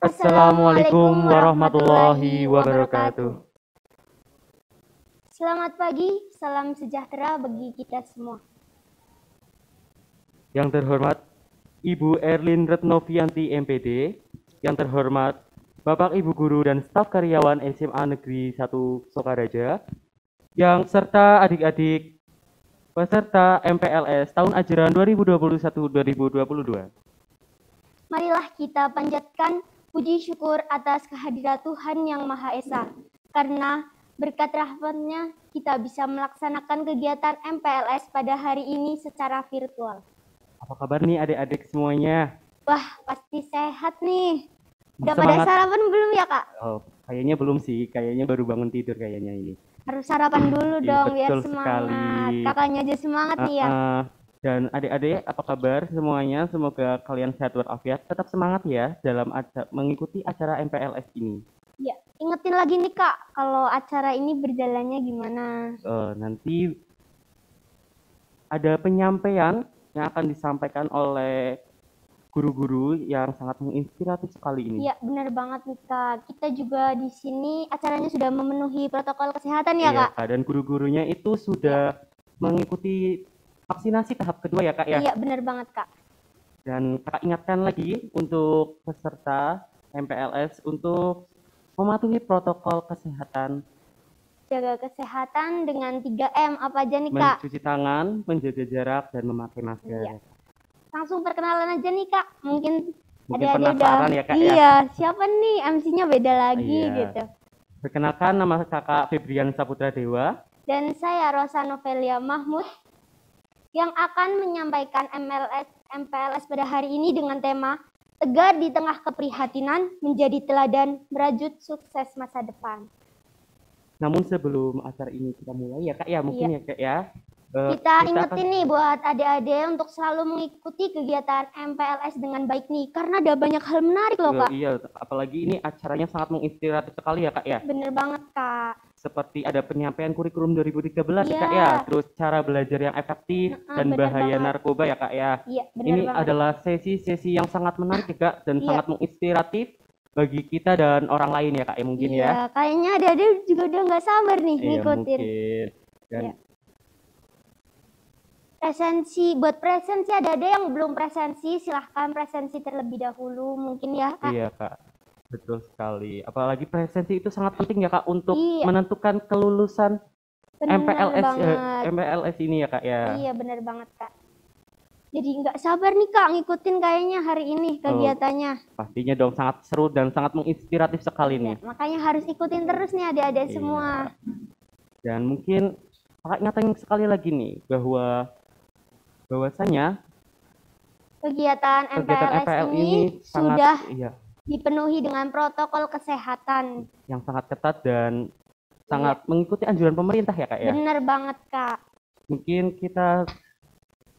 Assalamualaikum Assalamualaikum warahmatullahi warahmatullahi wabarakatuh. wabarakatuh. Selamat pagi, salam sejahtera bagi kita semua. Yang terhormat Ibu Erlin Retnovianti MPD, yang terhormat Bapak Ibu Guru dan staf karyawan SMA Negeri 1 Sokaraja, yang serta adik-adik peserta MPLS tahun ajaran 2021-2022. Marilah kita panjatkan puji syukur atas kehadirat Tuhan Yang Maha Esa, karena berkat rahmat-Nya kita bisa melaksanakan kegiatan MPLS pada hari ini secara virtual. Apa kabar nih adik-adik semuanya? Wah, pasti sehat nih. Udah pada Semangat. sarapan belum ya, Kak? Oh, kayaknya belum sih, kayaknya baru bangun tidur kayaknya ini. Harus sarapan dulu Iya, dong biar betul semangat. sekali. Kakaknya aja semangat nih ya. Dan adik-adik, apa kabar semuanya? Semoga kalian sehat walafiat. Tetap semangat ya dalam mengikuti acara MPLS ini. Ya, ingetin lagi nih Kak, kalau acara ini berjalannya gimana? Nanti ada penyampaian yang akan disampaikan oleh guru-guru yang sangat menginspiratif sekali ini. Iya, benar banget nih Kak. Kita juga di sini acaranya sudah memenuhi protokol kesehatan ya Iya, Kak? dan guru-gurunya itu sudah mengikuti vaksinasi tahap kedua ya Kak ya? Iya, benar banget Kak. Dan Kak ingatkan lagi untuk peserta MPLS untuk mematuhi protokol kesehatan. Jaga kesehatan dengan 3M apa aja nih Kak? Mencuci tangan, menjaga jarak, dan memakai masker. Iya. Langsung perkenalan aja nih Kak. Mungkin penasaran udah, ya Kak iya, ya? Siapa nih MC-nya beda lagi Iya. gitu. Perkenalkan, nama Kakak Febrian Saputra Dewa. Dan saya Rosa Novelia Mahmud yang akan menyampaikan MPLS pada hari ini dengan tema Tegar di tengah keprihatinan, menjadi teladan, merajut sukses masa depan. Namun sebelum acara ini kita mulai ya Kak ya, mungkin ya Kak ya. Kita ingetin nih buat adik-adik untuk selalu mengikuti kegiatan MPLS dengan baik nih, karena ada banyak hal menarik loh Kak. Iya, apalagi ini acaranya sangat menginspiratif sekali ya Kak ya. Bener banget Kak. Seperti ada penyampaian kurikulum 2013 ya Kak ya, terus cara belajar yang efektif dan bahaya narkoba ya Kak ya. Iya, ini adalah sesi-sesi yang sangat menarik ya Kak, dan sangat menginspiratif bagi kita dan orang lain ya Kak ya mungkin ya. Kayaknya adik-adik juga udah nggak sabar nih ngikutin. Dan buat presensi ada yang belum presensi, silahkan presensi terlebih dahulu mungkin ya Kak. Iya Kak, betul sekali. Apalagi presensi itu sangat penting ya Kak untuk menentukan kelulusan MPLS ini ya Kak ya. Iya benar banget Kak. Jadi nggak sabar nih Kak ngikutin kayaknya hari ini kegiatannya. Pastinya dong, sangat seru dan sangat menginspiratif sekali nih. Makanya harus ikutin terus nih adik-adik semua. Dan mungkin Kakak ingatkan sekali lagi nih bahwasanya kegiatan MPLS ini sudah dipenuhi dengan protokol kesehatan yang sangat ketat dan sangat mengikuti anjuran pemerintah ya Kak ya. Bener banget Kak. Mungkin kita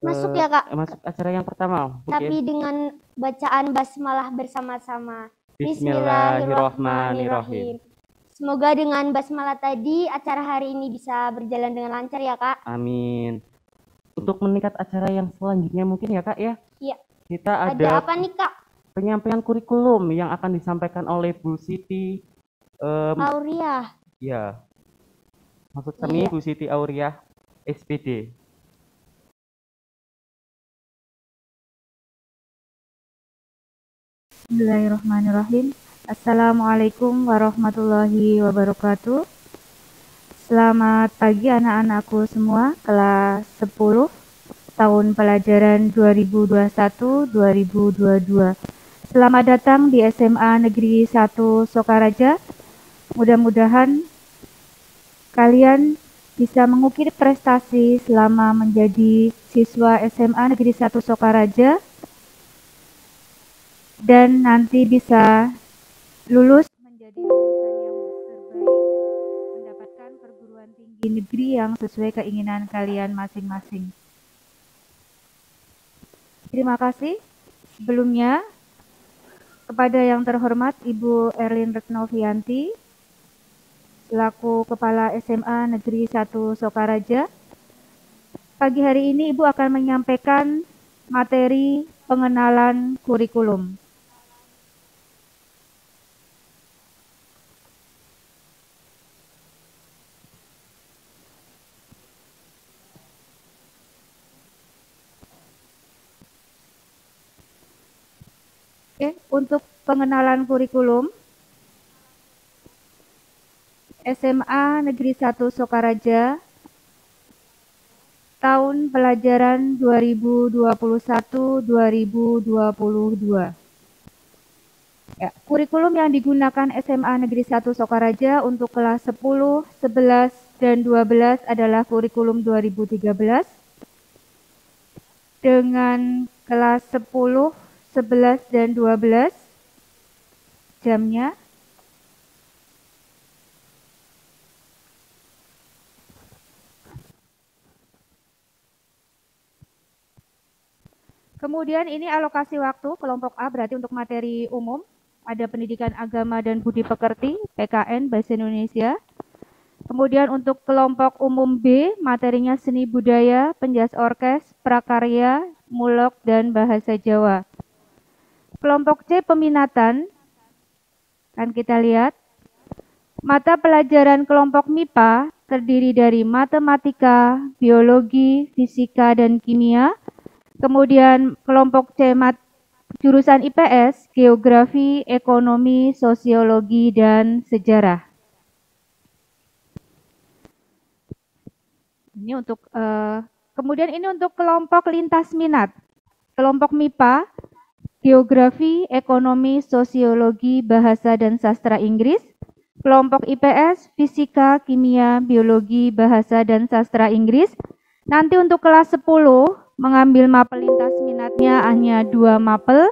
masuk ya Kak. Masuk acara yang pertama. Tapi dengan bacaan basmalah bersama-sama. Bismillahirrahmanirrahim. Semoga dengan basmalah tadi acara hari ini bisa berjalan dengan lancar ya Kak. Amin. Untuk meningkat acara yang selanjutnya mungkin ya Kak ya. Iya. Kita ada apa nih Kak? Penyampaian kurikulum yang akan disampaikan oleh Bu Siti Auria. Ya. Maksud kami Bu Siti Auria SPD. Bismillahirrahmanirrahim. Assalamualaikum warahmatullahi wabarakatuh. Selamat pagi anak-anakku semua, kelas 10 tahun pelajaran 2021-2022. Selamat datang di SMA Negeri 1 Sokaraja. Mudah-mudahan kalian bisa mengukir prestasi selama menjadi siswa SMA Negeri 1 Sokaraja dan nanti bisa lulus menjadi lulusan yang terbaik, mendapatkan perguruan tinggi negeri yang sesuai keinginan kalian masing-masing. Terima kasih sebelumnya kepada yang terhormat Ibu Erlin Retnovianti selaku Kepala SMA Negeri 1 Sokaraja. Pagi hari ini Ibu akan menyampaikan materi pengenalan kurikulum. Oke, untuk pengenalan kurikulum SMA Negeri 1 Sokaraja tahun pelajaran 2021-2022. Ya, kurikulum yang digunakan SMA Negeri 1 Sokaraja untuk kelas 10, 11, dan 12 adalah kurikulum 2013 dengan kelas 10, 11, dan 12 jamnya kemudian ini alokasi waktu kelompok A berarti untuk materi umum ada pendidikan agama dan budi pekerti, PKN Bahasa Indonesia. Kemudian untuk kelompok umum B materinya seni budaya, penjas orkes, prakarya, mulok, dan bahasa Jawa. Kelompok C peminatan, kan kita lihat, mata pelajaran kelompok MIPA terdiri dari matematika, biologi, fisika, dan kimia. Kemudian kelompok C jurusan IPS, geografi, ekonomi, sosiologi, dan sejarah. Ini untuk kemudian ini untuk kelompok lintas minat. Kelompok MIPA, geografi, ekonomi, sosiologi, bahasa, dan sastra Inggris. Kelompok IPS, fisika, kimia, biologi, bahasa, dan sastra Inggris. Nanti untuk kelas 10 mengambil mapel lintas minatnya hanya 2 mapel,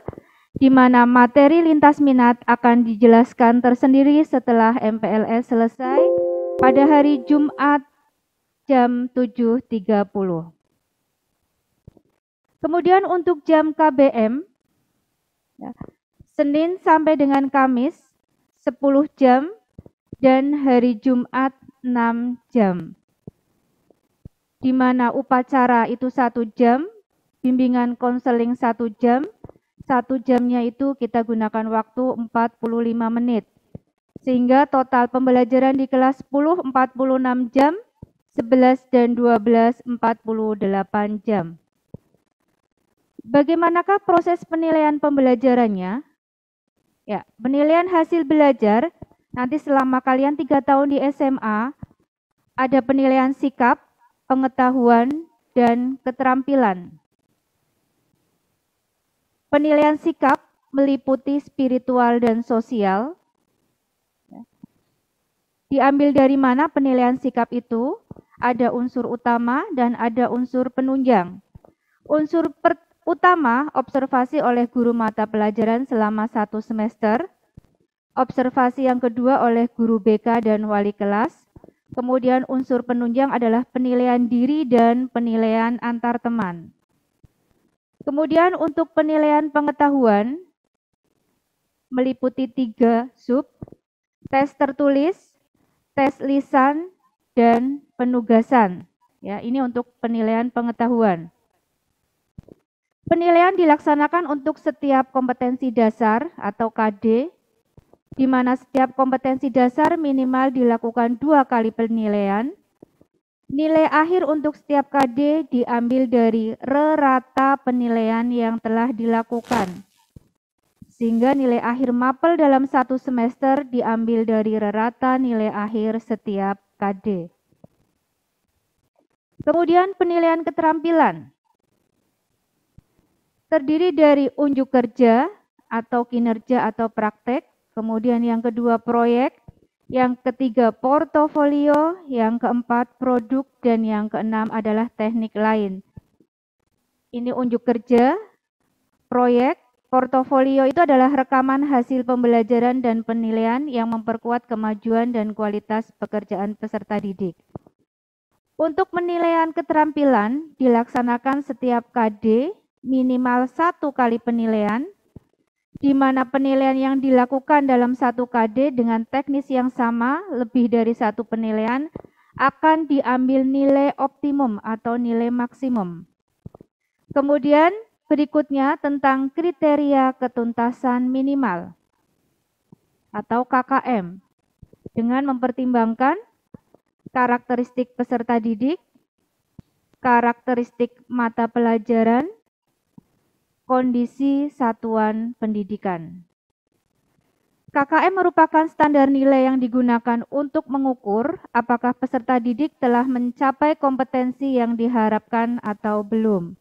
di mana materi lintas minat akan dijelaskan tersendiri setelah MPLS selesai pada hari Jumat jam 7.30. Kemudian untuk jam KBM, ya, Senin sampai dengan Kamis 10 jam dan hari Jumat 6 jam. Di mana upacara itu 1 jam, bimbingan konseling 1 jam, 1 jamnya itu kita gunakan waktu 45 menit. Sehingga total pembelajaran di kelas 10 46 jam, 11 dan 12 48 jam. Bagaimanakah proses penilaian pembelajarannya? Ya, penilaian hasil belajar nanti selama kalian 3 tahun di SMA ada penilaian sikap, pengetahuan, dan keterampilan. Penilaian sikap meliputi spiritual dan sosial. Diambil dari mana penilaian sikap itu? Ada unsur utama dan ada unsur penunjang. Unsur utama observasi oleh guru mata pelajaran selama 1 semester. Observasi yang kedua oleh guru BK dan wali kelas. Kemudian unsur penunjang adalah penilaian diri dan penilaian antar teman. Kemudian untuk penilaian pengetahuan meliputi 3 sub, tes tertulis, tes lisan, dan penugasan. Ya, ini untuk penilaian pengetahuan. Penilaian dilaksanakan untuk setiap kompetensi dasar atau KD, di mana setiap kompetensi dasar minimal dilakukan 2 kali penilaian. Nilai akhir untuk setiap KD diambil dari rata penilaian yang telah dilakukan. Sehingga nilai akhir mapel dalam 1 semester diambil dari rata nilai akhir setiap KD. Kemudian penilaian keterampilan. Terdiri dari unjuk kerja atau kinerja atau praktek, kemudian yang kedua proyek, yang ketiga portofolio, yang keempat produk, dan yang keenam adalah teknik lain. Ini unjuk kerja, proyek, portofolio itu adalah rekaman hasil pembelajaran dan penilaian yang memperkuat kemajuan dan kualitas pekerjaan peserta didik. Untuk penilaian keterampilan dilaksanakan setiap KD minimal 1 kali penilaian, di mana penilaian yang dilakukan dalam 1 KD dengan teknis yang sama lebih dari 1 penilaian akan diambil nilai optimum atau nilai maksimum. Kemudian berikutnya tentang kriteria ketuntasan minimal atau KKM dengan mempertimbangkan karakteristik peserta didik, karakteristik mata pelajaran, kondisi satuan pendidikan. KKM merupakan standar nilai yang digunakan untuk mengukur apakah peserta didik telah mencapai kompetensi yang diharapkan atau belum.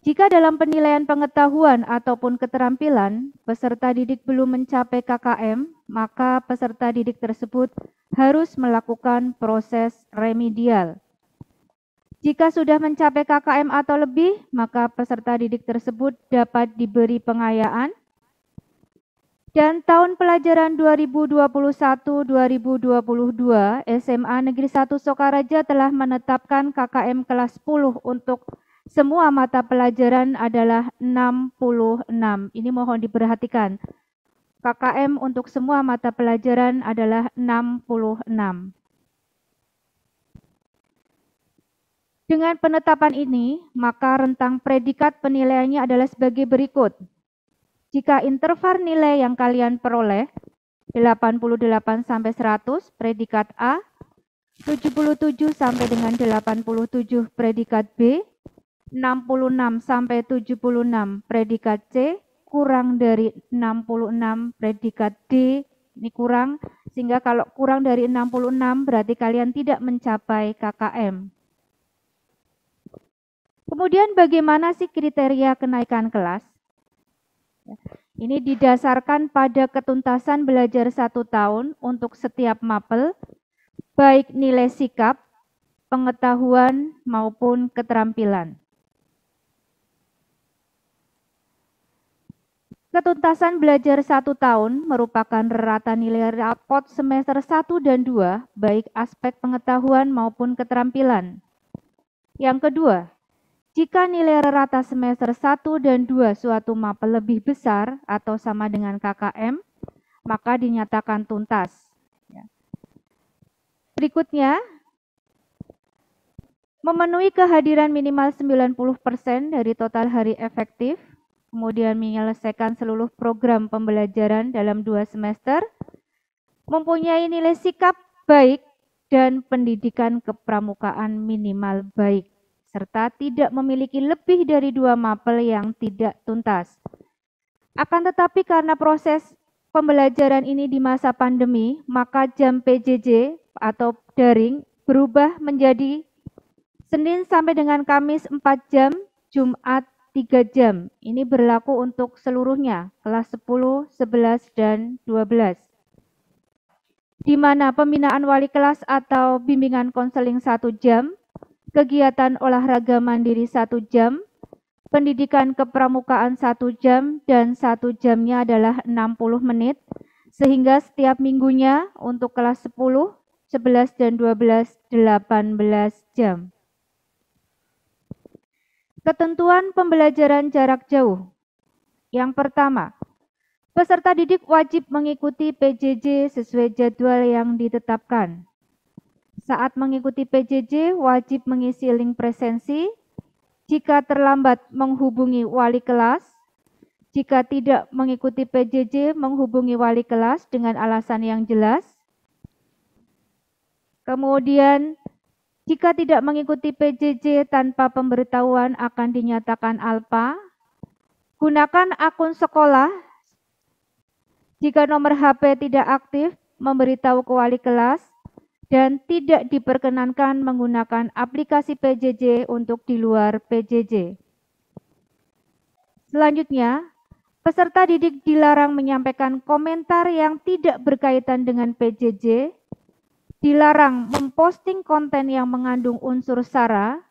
Jika dalam penilaian pengetahuan ataupun keterampilan, peserta didik belum mencapai KKM, maka peserta didik tersebut harus melakukan proses remedial. Jika sudah mencapai KKM atau lebih, maka peserta didik tersebut dapat diberi pengayaan. Dan tahun pelajaran 2021-2022, SMA Negeri 1 Sokaraja telah menetapkan KKM kelas 10 untuk semua mata pelajaran adalah 66. Ini mohon diperhatikan. KKM untuk semua mata pelajaran adalah 66. Dengan penetapan ini, maka rentang predikat penilaiannya adalah sebagai berikut. Jika interval nilai yang kalian peroleh 88 sampai 100 predikat A, 77 sampai dengan 87 predikat B, 66 sampai 76 predikat C, kurang dari 66 predikat D, ini kurang, sehingga kalau kurang dari 66 berarti kalian tidak mencapai KKM. Kemudian bagaimana sih kriteria kenaikan kelas? Ini didasarkan pada ketuntasan belajar 1 tahun untuk setiap mapel, baik nilai sikap, pengetahuan, maupun keterampilan. Ketuntasan belajar 1 tahun merupakan rata nilai rapot semester 1 dan 2, baik aspek pengetahuan maupun keterampilan. Yang kedua, jika nilai rata semester 1 dan 2 suatu mapel lebih besar atau sama dengan KKM, maka dinyatakan tuntas. Berikutnya, memenuhi kehadiran minimal 90% dari total hari efektif, kemudian menyelesaikan seluruh program pembelajaran dalam 2 semester, mempunyai nilai sikap baik dan pendidikan kepramukaan minimal baik, serta tidak memiliki lebih dari 2 mapel yang tidak tuntas. Akan tetapi karena proses pembelajaran ini di masa pandemi, maka jam PJJ atau daring berubah menjadi Senin sampai dengan Kamis 4 jam, Jumat 3 jam. Ini berlaku untuk seluruhnya, kelas 10, 11, dan 12. Di mana pembinaan wali kelas atau bimbingan konseling 1 jam, kegiatan olahraga mandiri 1 jam, pendidikan kepramukaan 1 jam, dan 1 jamnya adalah 60 menit, sehingga setiap minggunya untuk kelas 10, 11, dan 12, 18 jam. Ketentuan pembelajaran jarak jauh. Yang pertama, peserta didik wajib mengikuti PJJ sesuai jadwal yang ditetapkan. Saat mengikuti PJJ, wajib mengisi link presensi. Jika terlambat, menghubungi wali kelas. Jika tidak mengikuti PJJ, menghubungi wali kelas dengan alasan yang jelas. Kemudian, jika tidak mengikuti PJJ tanpa pemberitahuan akan dinyatakan alpa. Gunakan akun sekolah. Jika nomor HP tidak aktif, memberitahu ke wali kelas. Dan tidak diperkenankan menggunakan aplikasi PJJ untuk di luar PJJ. Selanjutnya, peserta didik dilarang menyampaikan komentar yang tidak berkaitan dengan PJJ, dilarang memposting konten yang mengandung unsur SARA,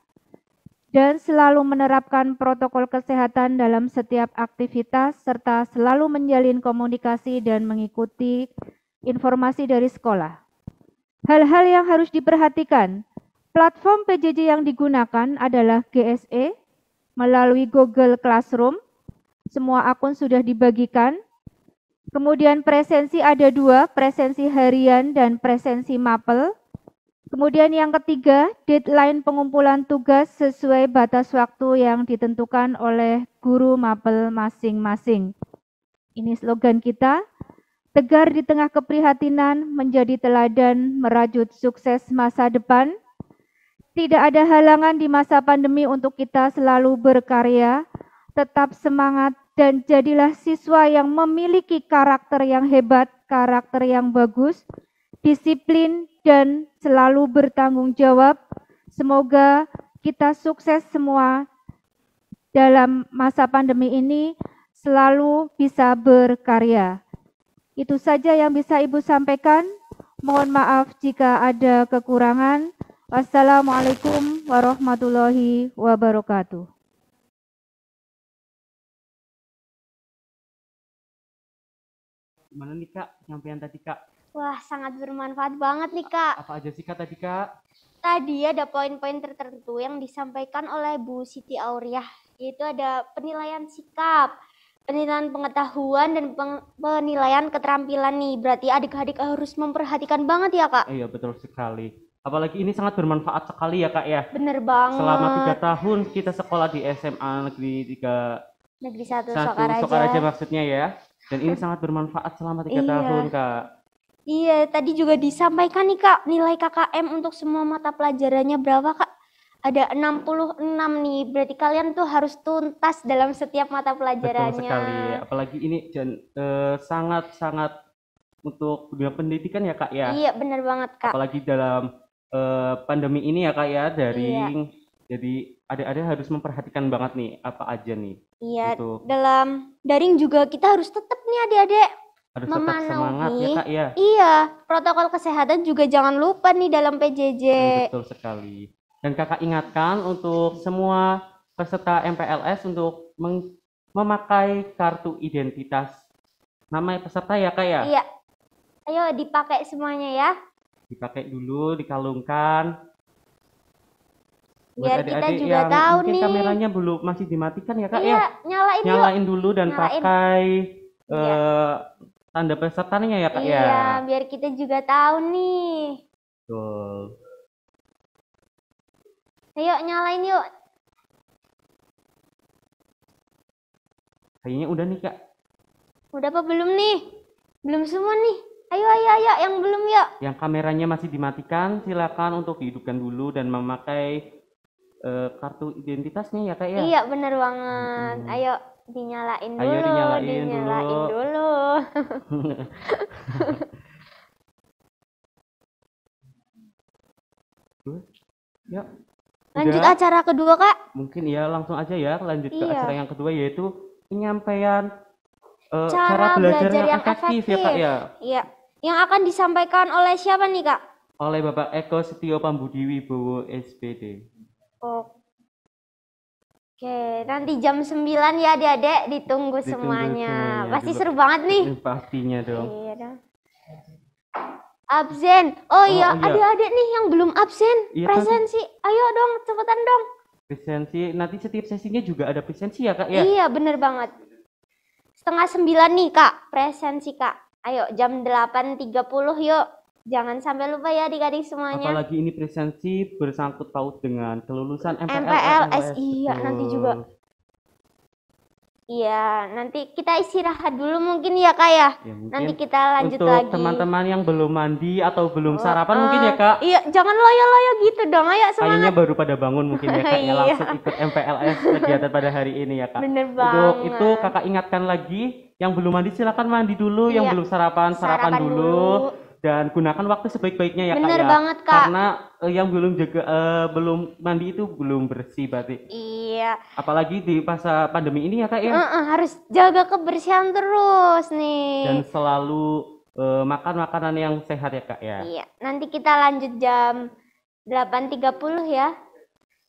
dan selalu menerapkan protokol kesehatan dalam setiap aktivitas, serta selalu menjalin komunikasi dan mengikuti informasi dari sekolah. Hal-hal yang harus diperhatikan, platform PJJ yang digunakan adalah GSE melalui Google Classroom. Semua akun sudah dibagikan. Kemudian presensi ada 2, presensi harian dan presensi mapel. Kemudian yang ketiga, deadline pengumpulan tugas sesuai batas waktu yang ditentukan oleh guru mapel masing-masing. Ini slogan kita. Tegar di tengah keprihatinan, menjadi teladan, merajut sukses masa depan. Tidak ada halangan di masa pandemi untuk kita selalu berkarya, tetap semangat, dan jadilah siswa yang memiliki karakter yang hebat, karakter yang bagus, disiplin, dan selalu bertanggung jawab. Semoga kita sukses semua dalam masa pandemi ini, selalu bisa berkarya. Itu saja yang bisa Ibu sampaikan. Mohon maaf jika ada kekurangan. Wassalamualaikum warahmatullahi wabarakatuh. Gimana nih Kak, penyampaian tadi Kak? Wah, sangat bermanfaat banget nih, Kak. Apa aja sih Kak tadi Kak? Tadi ada poin-poin tertentu yang disampaikan oleh Bu Siti Auriah, yaitu ada penilaian sikap, penilaian pengetahuan, dan penilaian keterampilan nih. Berarti adik-adik harus memperhatikan banget ya, Kak? Iya, betul sekali. Apalagi ini sangat bermanfaat sekali ya Kak ya. Bener banget. Selama 3 tahun kita sekolah di SMA Negeri 3 Negeri 1 Sokaraja Sokaraja. maksudnya ya. Dan ini sangat bermanfaat selama 3 Iya. tahun Kak. Iya, tadi juga disampaikan nih Kak, nilai KKM untuk semua mata pelajarannya berapa Kak? Ada 66 nih, berarti kalian tuh harus tuntas dalam setiap mata pelajarannya. Betul sekali. Apalagi ini sangat-sangat untuk dunia pendidikan ya Kak ya. Iya, bener banget Kak. Apalagi dalam pandemi ini ya Kak ya, daring. Jadi adik-adik harus memperhatikan banget nih apa aja nih. Iya, Gitu. dalam daring juga kita harus tetap nih adik-adik Harus tetap semangat ya Kak ya. Iya, protokol kesehatan juga jangan lupa nih dalam PJJ. Betul sekali. Dan Kakak ingatkan untuk semua peserta MPLS untuk memakai kartu identitas nama peserta ya Kak ya. Iya. Ayo dipakai semuanya ya. Dipakai dulu, dikalungkan. Biar Buat kita adik-adik juga yang tahu mungkin nih. kameranya belum masih dimatikan ya Kak Iya, ya. nyalain yuk. Nyalain dulu dan Nyalain. pakai tanda pesertanya ya Kak ya. Iya, biar kita juga tahu nih. Betul. Ayo nyalain yuk. Kayaknya udah nih Kak. Udah apa belum nih? Belum semua nih. Ayo, yang belum yuk. Yang kameranya masih dimatikan, silakan untuk dihidupkan dulu dan memakai kartu identitasnya ya Kak ya. Iya, bener banget. Ayo dinyalain dulu. Ayo dinyalain dulu. Ya. Lanjut Udah. acara kedua Kak. Mungkin ya langsung aja ya lanjut ke Iya. acara yang kedua yaitu penyampaian Cara belajar yang efektif ya Kak ya. Iya. Yang akan disampaikan oleh siapa nih Kak? Oleh Bapak Eko Setio Pambudi Wibowo SPD. Oke, nanti jam 9 ya adik-adik, ditunggu semuanya. Pasti dulu. seru banget nih. Pastinya dong. Iya dong. Absen. Oh iya, iya. adik-adik nih yang belum absen. Iya, Presensi. Ayo dong, cepetan dong. Presensi, nanti setiap sesinya juga ada presensi ya Kak ya? Iya, bener banget. 8:30 nih Kak, presensi Kak. Ayo jam 8.30 yuk. Jangan sampai lupa ya adik-adik semuanya. Apalagi ini presensi bersangkut paut dengan kelulusan MPLS. Iya, nanti juga. Iya, nanti kita istirahat dulu mungkin ya Kak ya. Nanti kita lanjut untuk lagi. Untuk teman-teman yang belum mandi atau belum sarapan mungkin ya Kak. Iya, jangan loyo-loyo gitu dong. Ayo semangat. Kayaknya baru pada bangun mungkin ya Kak. Ya langsung ikut MPLS kegiatan pada hari ini ya Kak. Bener banget. Untuk itu Kakak ingatkan lagi, yang belum mandi silakan mandi dulu, yang belum sarapan dulu. Dan gunakan waktu sebaik-baiknya ya Kak. Bener ya. banget Kak. Karena yang belum belum mandi itu belum bersih berarti. Iya. Apalagi di masa pandemi ini ya Kak ya. Harus jaga kebersihan terus nih. Dan selalu makan makanan yang sehat ya Kak ya. Iya. Nanti kita lanjut jam 8.30 ya.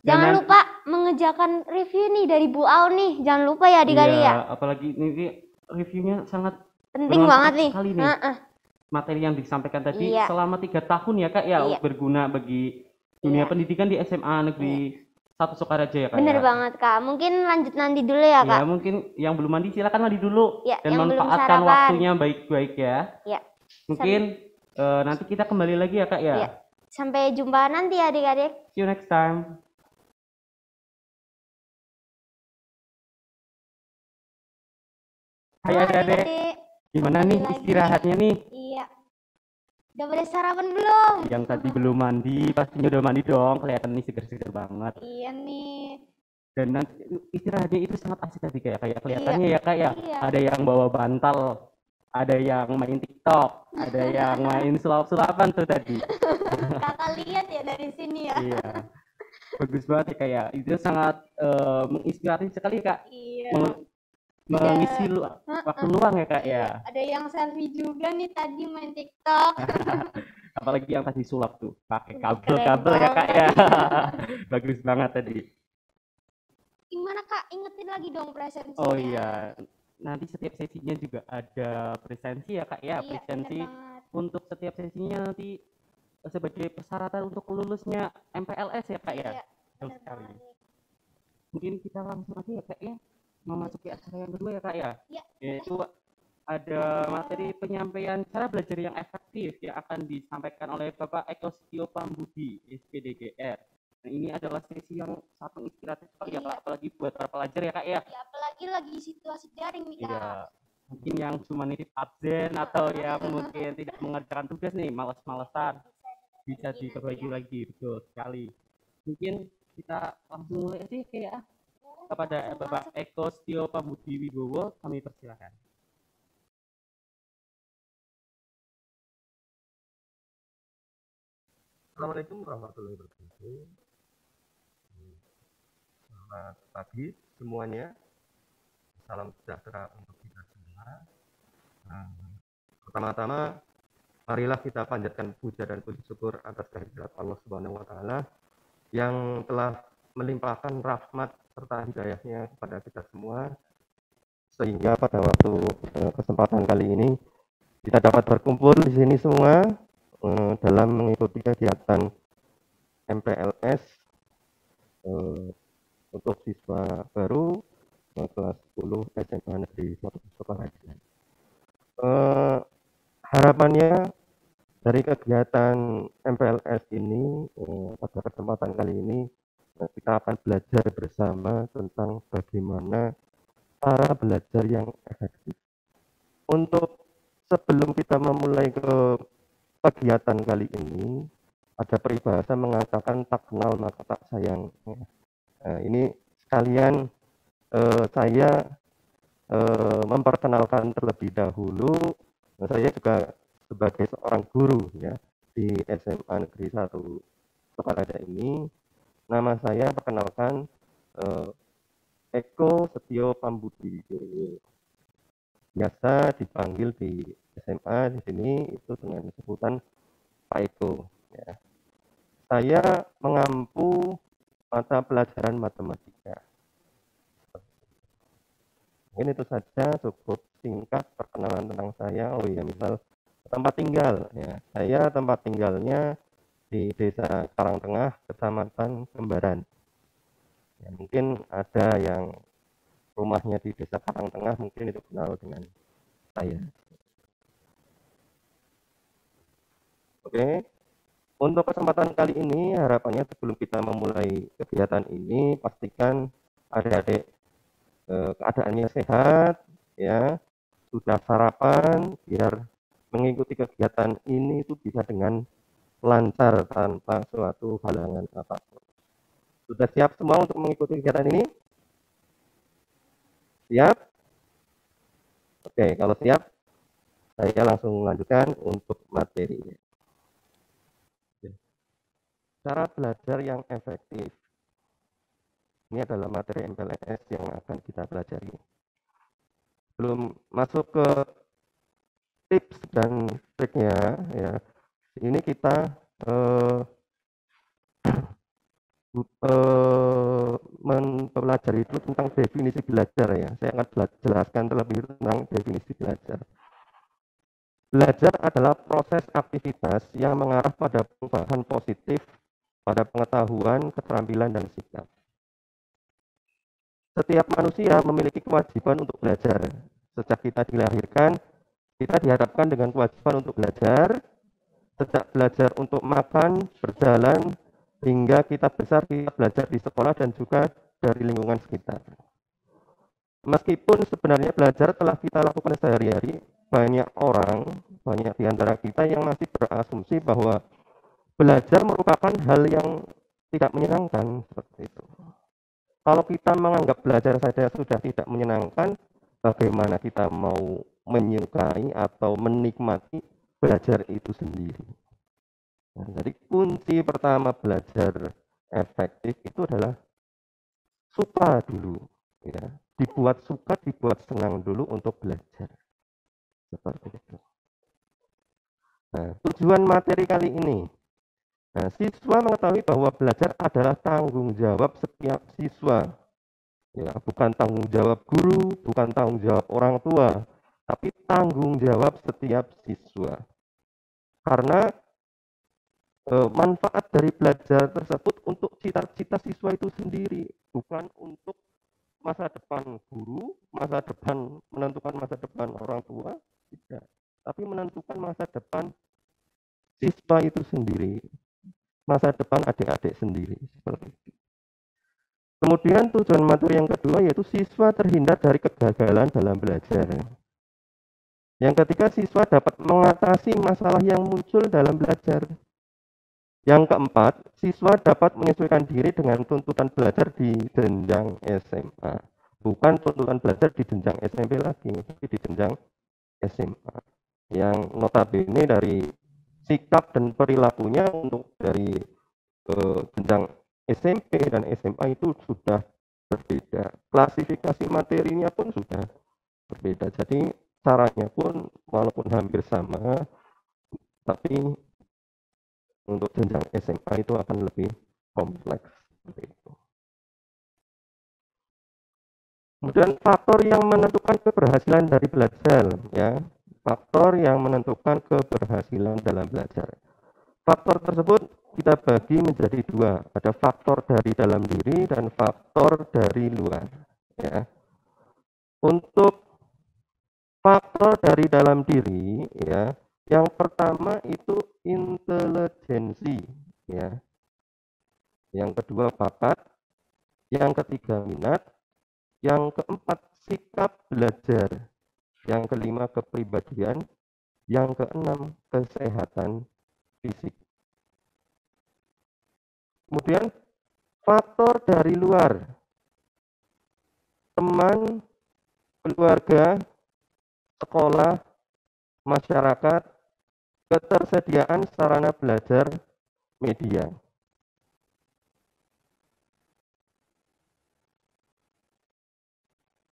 Jangan lupa mengerjakan review nih dari Bu Au nih. Jangan lupa ya adik-adik ya. Apalagi ini reviewnya sangat penting banget nih. Materi yang disampaikan tadi selama 3 tahun ya Kak ya, berguna bagi dunia pendidikan di SMA Negeri 1 Sokaraja ya Kak. Bener banget Kak. Mungkin lanjut nanti dulu ya Kak. Ya mungkin yang belum mandi silakan mandi dulu dan yang manfaatkan waktunya baik-baik ya. Iya. Mungkin nanti kita kembali lagi ya Kak ya. Iya. Sampai jumpa nanti adik-adik. See you next time. Hai adik-adik. Gimana nih istirahatnya nih? Iya. Udah pada sarapan belum? Yang tadi belum mandi, pastinya udah mandi dong. Kelihatan nih seger-seger banget. Iya nih. Dan nanti istirahatnya itu sangat asik tadi kayak Iya. kelihatannya ya kayak Iya. ada yang bawa bantal, ada yang main TikTok, ada yang main sulap-sulapan tuh tadi. Kakak lihat ya dari sini ya. Iya. Bagus banget ya kayak itu sangat menginspirasi sekali Kak. Iya. Mengisi waktu luang ya Kak ya. Ada yang selfie juga nih tadi main TikTok. Apalagi yang tadi sulap tuh pakai Keren kabel ya Kak ya. banget. Bagus banget tadi. Gimana Kak? Ingetin lagi dong presensinya. Oh iya. Nanti setiap sesinya juga ada presensi ya Kak ya. Iya, Presensi bener banget. untuk setiap sesinya nanti sebagai persyaratan untuk lulusnya MPLS ya Kak ya. Iya, Betul bener sekali. banget nih. Mungkin kita langsung aja ya Kak ya memasuki acara yang kedua ya Kak ya. Iya. Yaitu ada materi penyampaian cara belajar yang efektif yang akan disampaikan oleh Bapak Eko Setio Pambudi, SPDGR. Nah, ini adalah sesi yang sangat inspiratif sekali ya Kak, apalagi buat para pelajar ya Kak ya. Ya, apalagi lagi situasi daring nih Kak. Iya, mungkin yang cuma nitip absen atau yang mungkin tidak mengerjakan tugas nih, malas-malesan, bisa diperbaiki lagi, betul sekali. Mungkin kita langsung mulai aja kayak kepada Bapak Eko Setio Pambudi Wibowo, kami persilakan. Assalamualaikum warahmatullahi wabarakatuh. Selamat pagi semuanya. Salam sejahtera untuk kita semua. Pertama-tama, marilah kita panjatkan puja dan puji syukur atas kehadirat Allah Subhanahu wa Ta'ala yang telah melimpahkan rahmat serta hidayahnya kepada kita semua, sehingga pada waktu kesempatan kali ini kita dapat berkumpul di sini semua dalam mengikuti kegiatan MPLS untuk siswa baru kelas 10 SMA Negeri 1 Sukaraja. Harapannya dari kegiatan MPLS ini pada kesempatan kali ini kita akan belajar bersama tentang bagaimana cara belajar yang efektif. Untuk sebelum kita memulai ke kegiatan kali ini, ada peribahasa mengatakan tak kenal maka tak sayang. Nah, ini sekalian saya memperkenalkan terlebih dahulu. Nah, saya juga sebagai seorang guru ya di SMA Negeri 1 Sukaraja ini. Nama saya perkenalkan Eko Setio Pambudi. Biasa dipanggil di SMA di sini itu dengan sebutan Pak Eko. Ya. Saya mengampu mata pelajaran matematika. Mungkin itu saja, cukup singkat perkenalan tentang saya. Oh iya, misal tempat tinggal. Ya, saya tempat tinggalnya di Desa Karangtengah, Kecamatan Kembaran. Ya, mungkin ada yang rumahnya di Desa Karangtengah, mungkin itu kenal dengan saya. Oke, untuk kesempatan kali ini harapannya sebelum kita memulai kegiatan ini pastikan adik-adik keadaannya sehat, ya, sudah sarapan biar mengikuti kegiatan ini itu bisa dengan lancar tanpa suatu halangan apapun. Sudah siap semua untuk mengikuti kegiatan ini? Siap? Oke, kalau siap saya langsung lanjutkan untuk materinya. Cara belajar yang efektif. Ini adalah materi MPLS yang akan kita pelajari. Belum masuk ke tips dan triknya, ya. Ini kita mempelajari itu tentang definisi belajar ya. Saya akan jelaskan terlebih tentang definisi belajar. Belajar adalah proses aktivitas yang mengarah pada perubahan positif pada pengetahuan, keterampilan, dan sikap. Setiap manusia memiliki kewajiban untuk belajar. Sejak kita dilahirkan, kita dihadapkan dengan kewajiban untuk belajar. Sejak belajar untuk makan, berjalan, hingga kita besar, kita belajar di sekolah dan juga dari lingkungan sekitar. Meskipun sebenarnya belajar telah kita lakukan sehari-hari, banyak orang, banyak di antara kita yang masih berasumsi bahwa belajar merupakan hal yang tidak menyenangkan seperti itu. Kalau kita menganggap belajar saja sudah tidak menyenangkan, bagaimana kita mau menyukai atau menikmati belajar itu sendiri? Nah, jadi kunci pertama belajar efektif itu adalah suka dulu, ya. Dibuat suka, dibuat senang dulu untuk belajar. Seperti itu. Nah, tujuan materi kali ini. Nah, siswa mengetahui bahwa belajar adalah tanggung jawab setiap siswa. Ya, bukan tanggung jawab guru, bukan tanggung jawab orang tua, tapi tanggung jawab setiap siswa. Karena manfaat dari belajar tersebut untuk cita-cita siswa itu sendiri, bukan untuk masa depan guru, masa depan menentukan masa depan orang tua, tidak, tapi menentukan masa depan siswa itu sendiri, masa depan adik-adik sendiri, seperti itu. Kemudian tujuan materi yang kedua yaitu siswa terhindar dari kegagalan dalam belajar. Yang ketiga, siswa dapat mengatasi masalah yang muncul dalam belajar. Yang keempat, siswa dapat menyesuaikan diri dengan tuntutan belajar di jenjang SMA. Bukan tuntutan belajar di jenjang SMP lagi, tapi di jenjang SMA. Yang notabene dari sikap dan perilakunya untuk dari jenjang SMP dan SMA itu sudah berbeda. Klasifikasi materinya pun sudah berbeda. Jadi caranya pun walaupun hampir sama, tapi untuk jenjang SMA itu akan lebih kompleks. Seperti itu. Kemudian faktor yang menentukan keberhasilan dari belajar, ya, faktor yang menentukan keberhasilan dalam belajar. Faktor tersebut kita bagi menjadi dua, ada faktor dari dalam diri dan faktor dari luar. Ya. Untuk faktor dari dalam diri, ya, yang pertama itu intelijensi, ya. Yang kedua bakat, yang ketiga minat, yang keempat sikap belajar, yang kelima kepribadian, yang keenam kesehatan fisik. Kemudian faktor dari luar, teman, keluarga, sekolah, masyarakat, ketersediaan sarana belajar, media.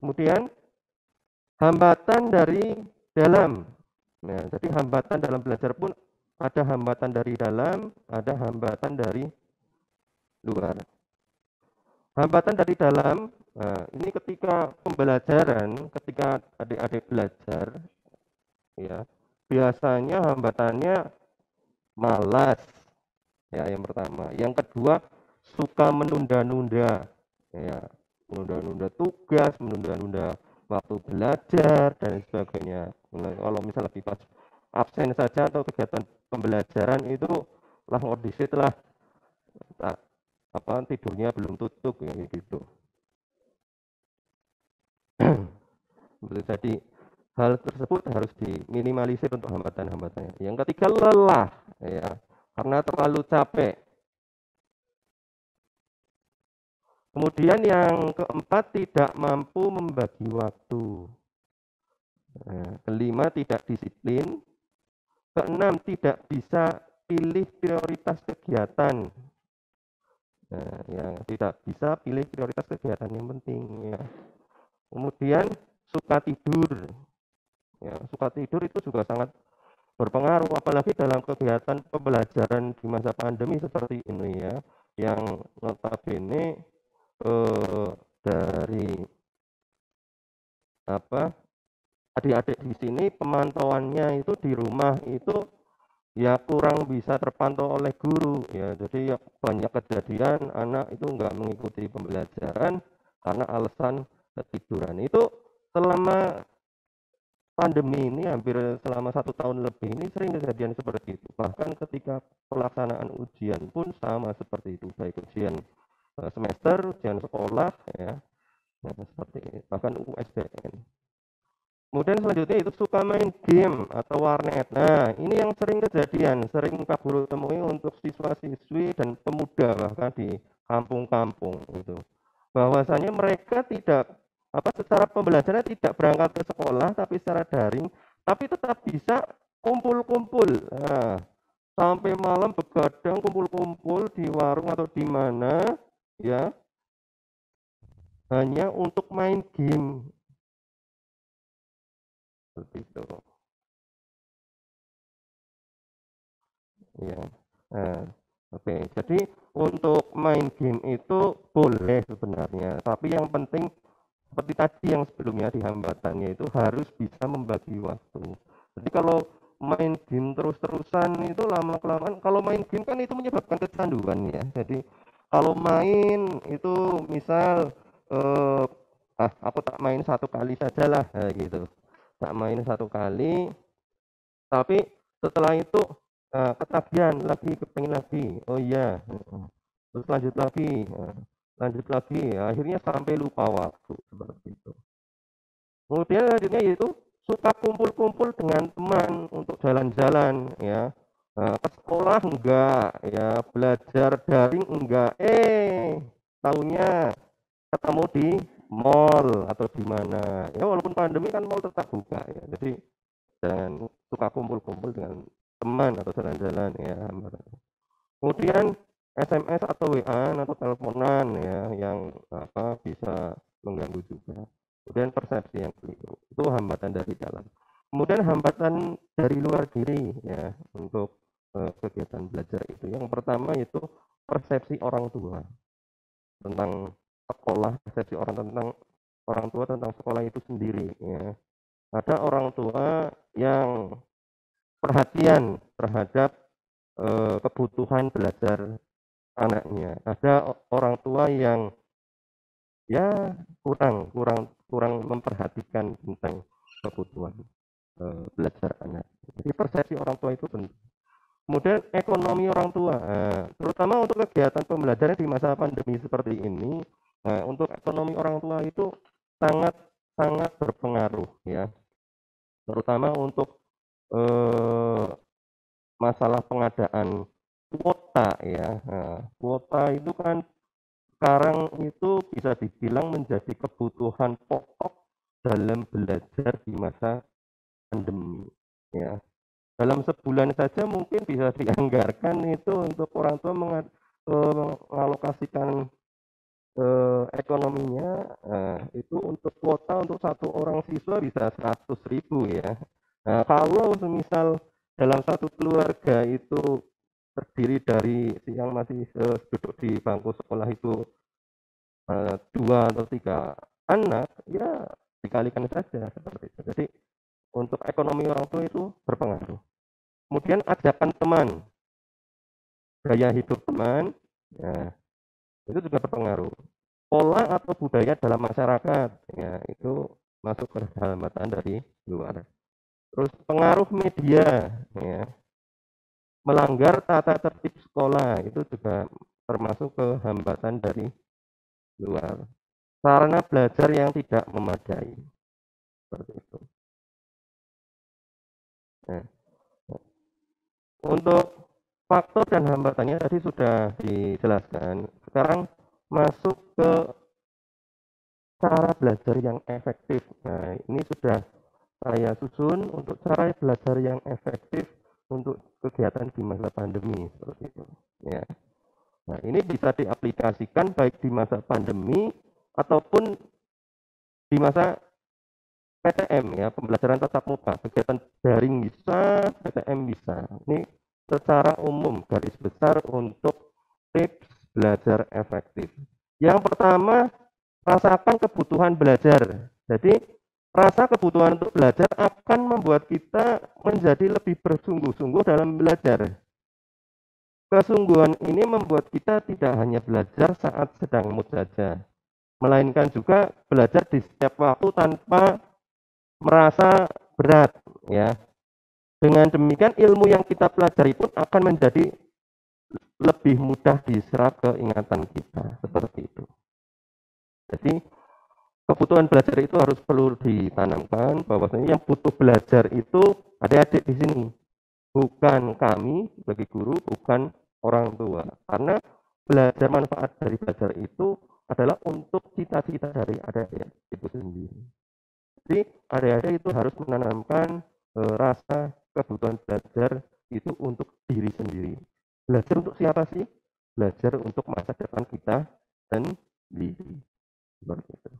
Kemudian hambatan dari dalam. Nah, jadi hambatan dalam belajar pun ada hambatan dari dalam, ada hambatan dari luar. Hambatan dari dalam, nah, ini ketika pembelajaran, ketika adik-adik belajar, ya, biasanya hambatannya malas, ya, yang pertama. Yang kedua, suka menunda-nunda, ya, menunda-nunda tugas, menunda-nunda waktu belajar dan sebagainya. Nah, kalau misalnya pas absen saja atau kegiatan pembelajaran itu lah ngodisit lah, tidurnya belum tutup ya gitu. Jadi hal tersebut harus diminimalisir untuk hambatan-hambatannya. Yang ketiga lelah, ya, karena terlalu capek. Kemudian yang keempat tidak mampu membagi waktu. Nah, kelima tidak disiplin. Keenam tidak bisa pilih prioritas kegiatan. Nah, yang tidak bisa pilih prioritas kegiatan yang penting. Ya. Kemudian suka tidur. Ya, suka tidur itu juga sangat berpengaruh, apalagi dalam kegiatan pembelajaran di masa pandemi seperti ini ya, yang notabene dari adik-adik di sini pemantauannya itu di rumah itu ya kurang bisa terpantau oleh guru ya, jadi ya banyak kejadian anak itu nggak mengikuti pembelajaran karena alasan ketiduran. Itu selama pandemi ini hampir selama 1 tahun lebih ini sering kejadian seperti itu, bahkan ketika pelaksanaan ujian pun sama seperti itu, baik ujian semester, ujian sekolah ya, nah, seperti ini, bahkan USBN. Kemudian selanjutnya itu suka main game atau warnet. Nah, ini yang sering kejadian, sering Kak Guru temui untuk siswa-siswi dan pemuda bahkan di kampung-kampung itu. Bahwasanya mereka tidak secara pembelajaran tidak berangkat ke sekolah tapi secara daring, tapi tetap bisa kumpul-kumpul. Nah, sampai malam begadang kumpul-kumpul di warung atau di mana ya, hanya untuk main game seperti itu. Ya. Nah, oke. Jadi untuk main game itu boleh sebenarnya, tapi yang penting seperti tadi yang sebelumnya di hambatannya itu harus bisa membagi waktu. Jadi kalau main game terus-terusan itu lama-kelamaan, kalau main game kan itu menyebabkan kecanduan ya. Jadi kalau main itu misal aku tak main satu kali sajalah, nah, gitu. Tak main satu kali, tapi setelah itu ketagihan lagi, kepengin lagi. Oh iya, terus lanjut lagi, akhirnya sampai lupa waktu seperti itu. Kemudian selanjutnya yaitu suka kumpul-kumpul dengan teman untuk jalan-jalan ya. Ke sekolah enggak ya, belajar daring enggak. Tahunya ketemu di mall atau di mana. Ya walaupun pandemi kan mall tetap buka ya. Jadi jangan suka kumpul-kumpul dengan teman atau jalan-jalan ya. Kemudian SMS atau WA atau teleponan ya yang bisa mengganggu juga. Kemudian persepsi yang keliru itu hambatan dari dalam. Kemudian hambatan dari luar diri ya untuk kegiatan belajar itu. Yang pertama itu persepsi orang tua tentang sekolah, persepsi orang tua tentang sekolah itu sendiri ya. Ada orang tua yang perhatian terhadap kebutuhan belajar anaknya. Ada orang tua yang ya kurang memperhatikan tentang kebutuhan belajar anak. Jadi persepsi orang tua itu penting. Kemudian ekonomi orang tua, terutama untuk kegiatan pembelajaran di masa pandemi seperti ini, untuk ekonomi orang tua itu sangat sangat berpengaruh ya, terutama untuk masalah pengadaan kuota ya. Kuota itu kan sekarang itu bisa dibilang menjadi kebutuhan pokok dalam belajar di masa pandemi ya. Dalam sebulan saja mungkin bisa dianggarkan itu untuk orang tua mengalokasikan ekonominya itu untuk kuota untuk satu orang siswa bisa 100.000 ya. Nah, kalau semisal dalam satu keluarga itu terdiri dari yang masih duduk di bangku sekolah itu 2 atau 3 anak, ya dikalikan saja seperti itu. Jadi untuk ekonomi orang tua itu berpengaruh. Kemudian ajakan teman, gaya hidup teman, ya, itu juga berpengaruh. Pola atau budaya dalam masyarakat, ya, itu masuk ke hambatan dari luar. Terus pengaruh media, ya, melanggar tata tertib sekolah, itu juga termasuk ke hambatan dari luar. Sarana belajar yang tidak memadai, seperti itu. Nah, untuk faktor dan hambatannya tadi sudah dijelaskan. Sekarang masuk ke cara belajar yang efektif. Nah, ini sudah saya susun untuk cara belajar yang efektif untuk kegiatan di masa pandemi seperti itu. Ya. Nah, ini bisa diaplikasikan baik di masa pandemi ataupun di masa PTM ya, pembelajaran tatap muka, kegiatan daring bisa, PTM bisa. Ini secara umum garis besar untuk tips belajar efektif. Yang pertama, rasakan kebutuhan belajar. Jadi, rasa kebutuhan untuk belajar akan membuat kita menjadi lebih bersungguh-sungguh dalam belajar. Kesungguhan ini membuat kita tidak hanya belajar saat sedang mood saja, melainkan juga belajar di setiap waktu tanpa merasa berat ya. Dengan demikian ilmu yang kita pelajari pun akan menjadi lebih mudah diserap ke ingatan kita seperti itu. Jadi kebutuhan kebutuhan belajar itu harus perlu ditanamkan bahwasanya yang butuh belajar itu adik-adik di sini, bukan kami sebagai guru, bukan orang tua. Karena belajar manfaat dari belajar itu adalah untuk cita-cita dari adik-adik itu sendiri. Jadi adik-adik itu harus menanamkan rasa kebutuhan belajar itu untuk diri sendiri. Belajar untuk siapa sih? Belajar untuk masa depan kita sendiri. Seperti itu.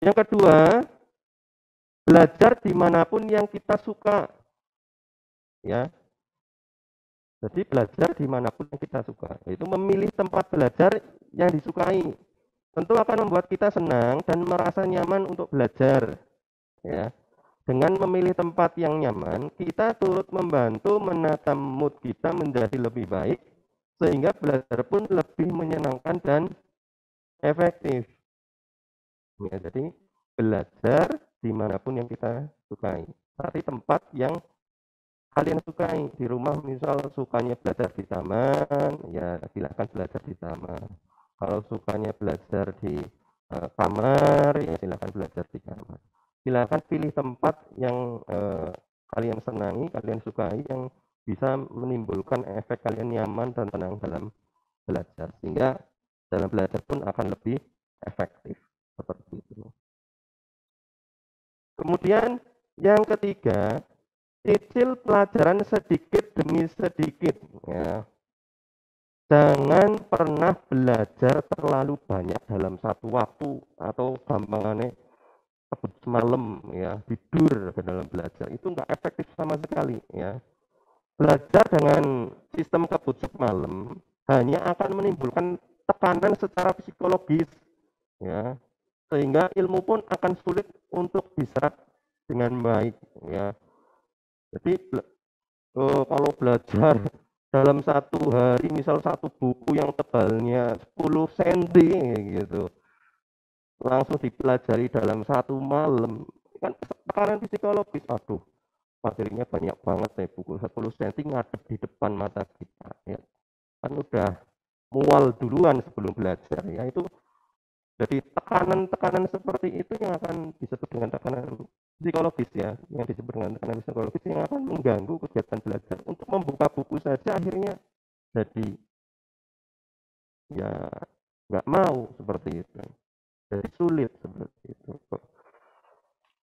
Yang kedua, belajar dimanapun yang kita suka. Ya. Jadi belajar dimanapun yang kita suka. Itu memilih tempat belajar yang disukai. Tentu akan membuat kita senang dan merasa nyaman untuk belajar. Ya. Dengan memilih tempat yang nyaman, kita turut membantu menata mood kita menjadi lebih baik, sehingga belajar pun lebih menyenangkan dan efektif. Ya, jadi belajar dimanapun yang kita sukai. Cari tempat yang kalian sukai. Di rumah misal sukanya belajar di taman, ya silakan belajar di taman. Kalau sukanya belajar di kamar, ya silakan belajar di kamar. Silakan pilih tempat yang kalian senangi, kalian sukai, yang bisa menimbulkan efek kalian nyaman dan tenang dalam belajar. Sehingga dalam belajar pun akan lebih efektif. Seperti itu. Kemudian yang ketiga, cicil pelajaran sedikit demi sedikit. Ya. Jangan pernah belajar terlalu banyak dalam satu waktu, atau gampangannya kebut semalam, ya, tidur ke dalam belajar. Itu enggak efektif sama sekali. Ya. Belajar dengan sistem kebut semalam hanya akan menimbulkan tekanan secara psikologis. Ya. Sehingga ilmu pun akan sulit untuk diserap dengan baik, ya. Jadi kalau belajar dalam satu hari, misal satu buku yang tebalnya 10 cm gitu, langsung dipelajari dalam satu malam, kan tekanan psikologis. Aduh, materinya banyak banget nih, buku 10 cm ngadep di depan mata kita, ya. Kan udah mual duluan sebelum belajar, ya. Itu jadi tekanan-tekanan seperti itu yang akan disebut dengan tekanan psikologis, ya, yang disebut dengan tekanan psikologis yang akan mengganggu kegiatan belajar. Untuk membuka buku saja akhirnya jadi ya nggak mau seperti itu, jadi sulit seperti itu.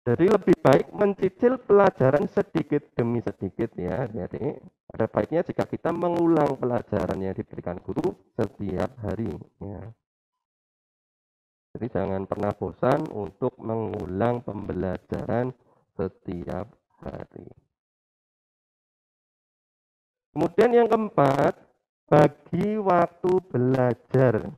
Jadi lebih baik mencicil pelajaran sedikit demi sedikit, ya. Jadi ada baiknya jika kita mengulang pelajaran yang diberikan guru setiap hari, ya. Jadi jangan pernah bosan untuk mengulang pembelajaran setiap hari. Kemudian yang keempat, bagi waktu belajar.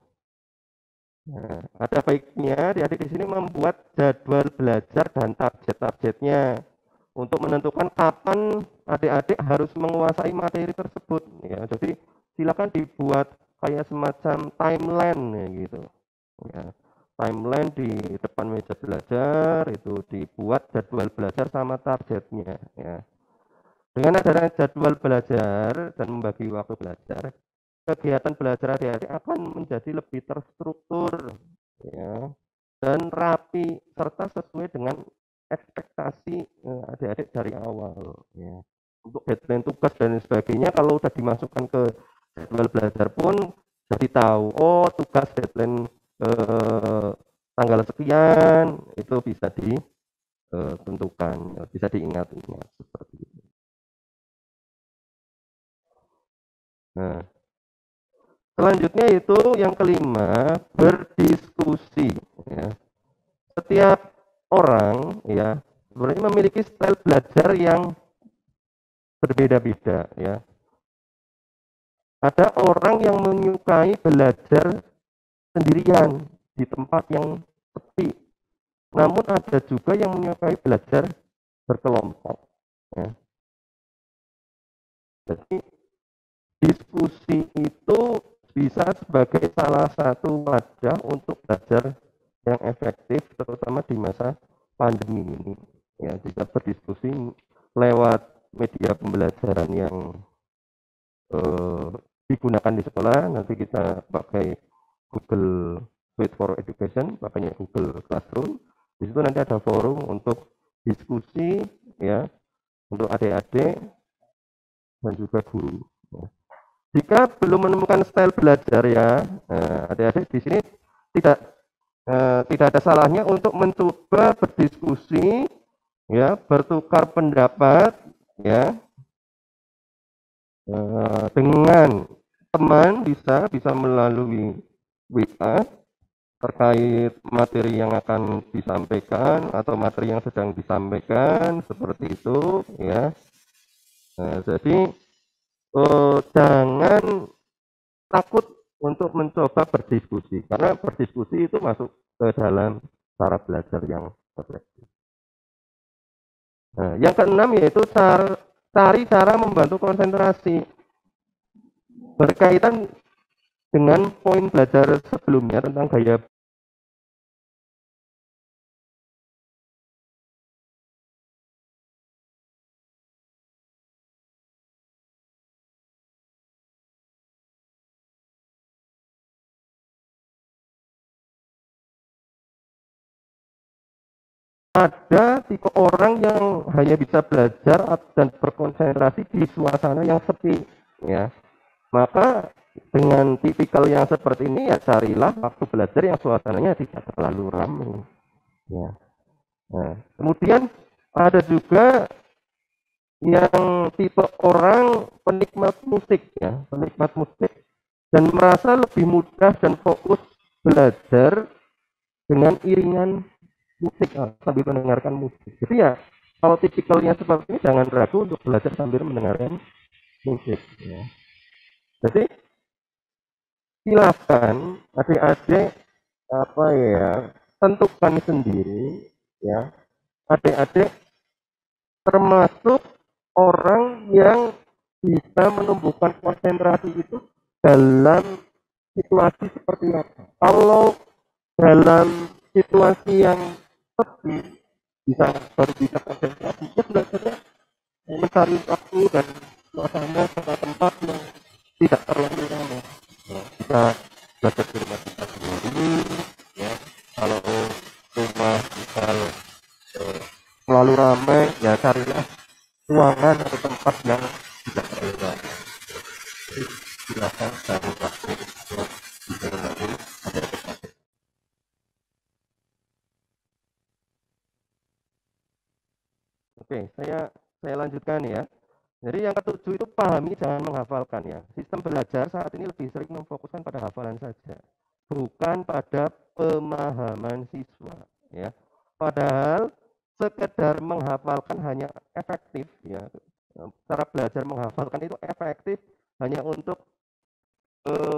Nah, ada baiknya adik-adik di sini membuat jadwal belajar dan target-targetnya untuk menentukan kapan adik-adik harus menguasai materi tersebut. Ya, jadi silakan dibuat kayak semacam timeline, ya, gitu. Ya. Timeline di depan meja belajar, itu dibuat jadwal belajar sama targetnya, ya. Dengan adanya jadwal belajar dan membagi waktu belajar, kegiatan belajar adik-adik akan menjadi lebih terstruktur, ya, dan rapi serta sesuai dengan ekspektasi adik-adik dari awal, ya. Untuk deadline tugas dan sebagainya, kalau sudah dimasukkan ke jadwal belajar pun jadi tahu, oh tugas deadline tanggal sekian itu bisa ditentukan, bisa diingat-ingat seperti itu. Nah, selanjutnya itu yang kelima, berdiskusi, ya. Setiap orang, ya, sebenarnya memiliki style belajar yang berbeda-beda, ya. Ada orang yang menyukai belajar sendirian di tempat yang sepi. Namun ada juga yang menyukai belajar berkelompok, ya. Jadi diskusi itu bisa sebagai salah satu wadah untuk belajar yang efektif, terutama di masa pandemi ini. Ya, jika berdiskusi lewat media pembelajaran yang digunakan di sekolah, nanti kita pakai Google Suite for Education, makanya Google Classroom. Di situ nanti ada forum untuk diskusi ya, untuk adik-adik dan juga guru. Jika belum menemukan style belajar ya, adik-adik di sini tidak ada salahnya untuk mencoba berdiskusi ya, bertukar pendapat ya, dengan teman, bisa melalui WA terkait materi yang akan disampaikan atau materi yang sedang disampaikan, seperti itu ya. Jadi jangan takut untuk mencoba berdiskusi, karena berdiskusi itu masuk ke dalam cara belajar yang efektif. Yang keenam yaitu cari cara membantu konsentrasi. Berkaitan dengan poin belajar sebelumnya tentang gaya ada tipe orang yang hanya bisa belajar dan berkonsentrasi di suasana yang sepi ya. Maka dengan tipikal yang seperti ini ya carilah waktu belajar yang suasananya tidak terlalu ramai ya. Nah, kemudian ada juga yang tipe orang penikmat musik ya, penikmat musik dan merasa lebih mudah dan fokus belajar dengan iringan musik sambil mendengarkan musik. Jadi ya kalau tipikalnya seperti ini jangan ragu untuk belajar sambil mendengarkan musik ya. Jadi silakan adik-adik tentukan sendiri ya, adik-adik termasuk orang yang bisa menumbuhkan konsentrasi itu dalam situasi seperti apa. Kalau dalam situasi yang sepi baru bisa konsentrasi, ya belajarnya mencari waktu dan suasana serta tempat yang tidak terlalu ramai. Bisa belajar di rumah kita sendiri ya. Kalau rumah misal terlalu ramai ya carilah ruangan atau tempat yang tidak terlalu ramai. Silakan cari waktu untuk bisa melalui adik-adik. Oke, saya lanjutkan ya. Jadi yang ketujuh itu pahami, jangan menghafalkan ya. Sistem belajar saat ini lebih sering memfokuskan pada hafalan saja, bukan pada pemahaman siswa ya. Padahal sekedar menghafalkan hanya efektif ya. Cara belajar menghafalkan itu efektif hanya untuk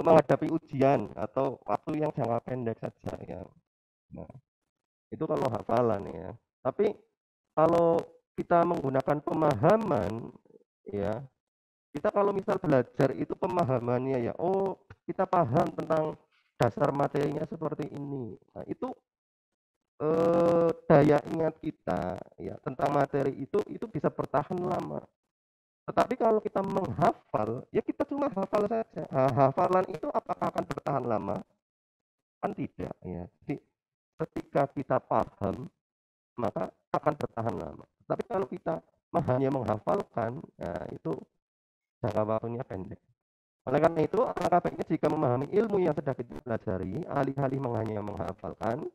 menghadapi ujian atau waktu yang jangka pendek saja ya. Nah, itu kalau hafalan ya. Tapi kalau kita menggunakan pemahaman ya, kita kalau misal belajar itu pemahamannya ya, oh kita paham tentang dasar materinya seperti ini. Nah, itu daya ingat kita ya tentang materi itu bisa bertahan lama. Tetapi kalau kita menghafal, ya kita cuma hafal saja. Nah, hafalan itu apakah akan bertahan lama? Kan tidak ya. Jadi ketika kita paham, maka akan bertahan lama. Tapi kalau kita hanya menghafalkan, nah itu jangka waktunya pendek. Oleh karena itu, alangkah baiknya jika memahami ilmu yang sedang kita pelajari, alih-alih hanya menghafalkan,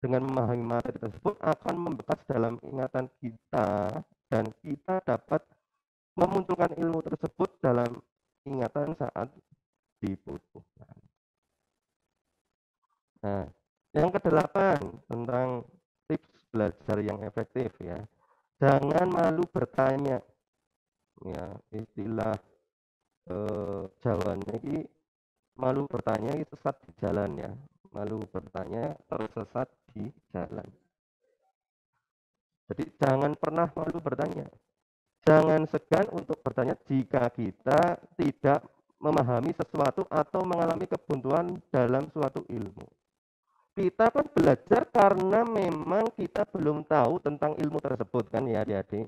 dengan memahami materi tersebut akan membekas dalam ingatan kita dan kita dapat memunculkan ilmu tersebut dalam ingatan saat dibutuhkan. Nah, yang kedelapan tentang tips belajar yang efektif ya. Jangan malu bertanya. Ya, istilah Jawanya ini malu bertanya itu sesat di jalan ya. Malu bertanya tersesat di jalan. Jadi jangan pernah malu bertanya. Jangan segan untuk bertanya jika kita tidak memahami sesuatu atau mengalami kebuntuan dalam suatu ilmu. Kita kan belajar karena memang kita belum tahu tentang ilmu tersebut kan ya adik-adik.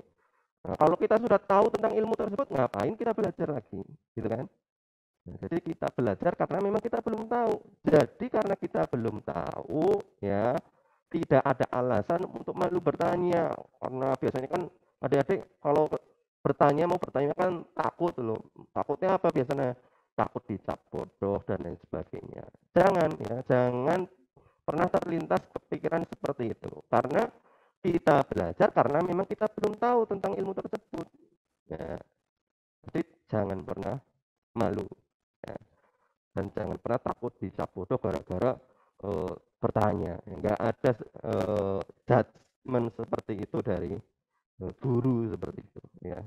Nah, kalau kita sudah tahu tentang ilmu tersebut, ngapain kita belajar lagi, gitu kan? Nah, jadi kita belajar karena memang kita belum tahu. Jadi karena kita belum tahu, ya tidak ada alasan untuk malu bertanya. Karena biasanya kan adik-adik kalau mau bertanya kan takut loh. Takutnya apa biasanya? Takut dicap bodoh dan lain sebagainya. Jangan ya, jangan pernah terlintas kepikiran seperti itu. Karena kita belajar karena memang kita belum tahu tentang ilmu tersebut. Ya, jadi jangan pernah malu. Ya. Dan jangan pernah takut dicap bodoh gara-gara bertanya. Enggak ada judgement seperti itu dari guru seperti itu. Ya.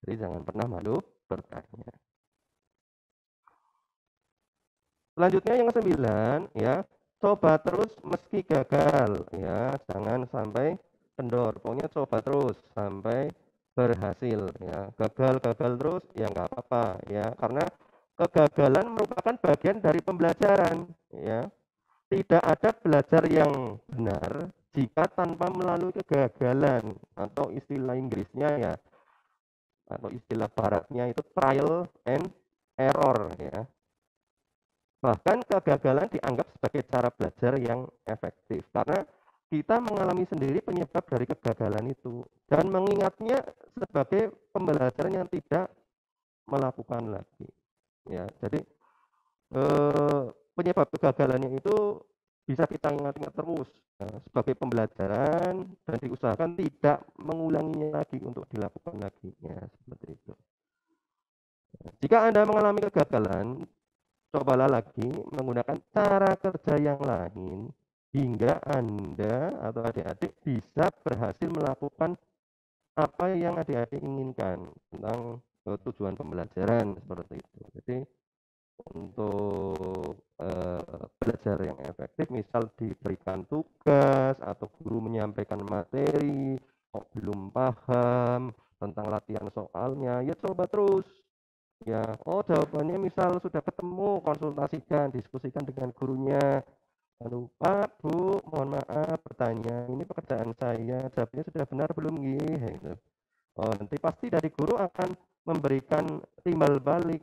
Jadi jangan pernah malu bertanya. Selanjutnya yang ke-9, ya, coba terus meski gagal, ya, jangan sampai kendor. Pokoknya coba terus sampai berhasil, ya. Gagal terus, ya nggak apa-apa, ya, karena kegagalan merupakan bagian dari pembelajaran, ya. Tidak ada belajar yang benar jika tanpa melalui kegagalan, atau istilah Inggrisnya ya, atau istilah baratnya itu trial and error, ya. Bahkan kegagalan dianggap sebagai cara belajar yang efektif karena kita mengalami sendiri penyebab dari kegagalan itu dan mengingatnya sebagai pembelajaran yang tidak melakukan lagi. Ya, jadi penyebab kegagalannya itu bisa kita ingat-ingat terus sebagai pembelajaran dan diusahakan tidak mengulanginya lagi untuk dilakukan lagi. Ya, seperti itu. Jika Anda mengalami kegagalan, cobalah lagi menggunakan cara kerja yang lain hingga Anda atau adik-adik bisa berhasil melakukan apa yang adik-adik inginkan tentang tujuan pembelajaran seperti itu. Jadi untuk belajar yang efektif, misal diberikan tugas atau guru menyampaikan materi, kok belum paham tentang latihan soalnya, ya coba terus. Ya, oh jawabannya misal sudah ketemu, konsultasikan, diskusikan dengan gurunya. Lalu, Pak, Bu, mohon maaf bertanya, ini pekerjaan saya, jawabnya sudah benar belum nggih? Gitu. Oh, nanti pasti dari guru akan memberikan timbal balik.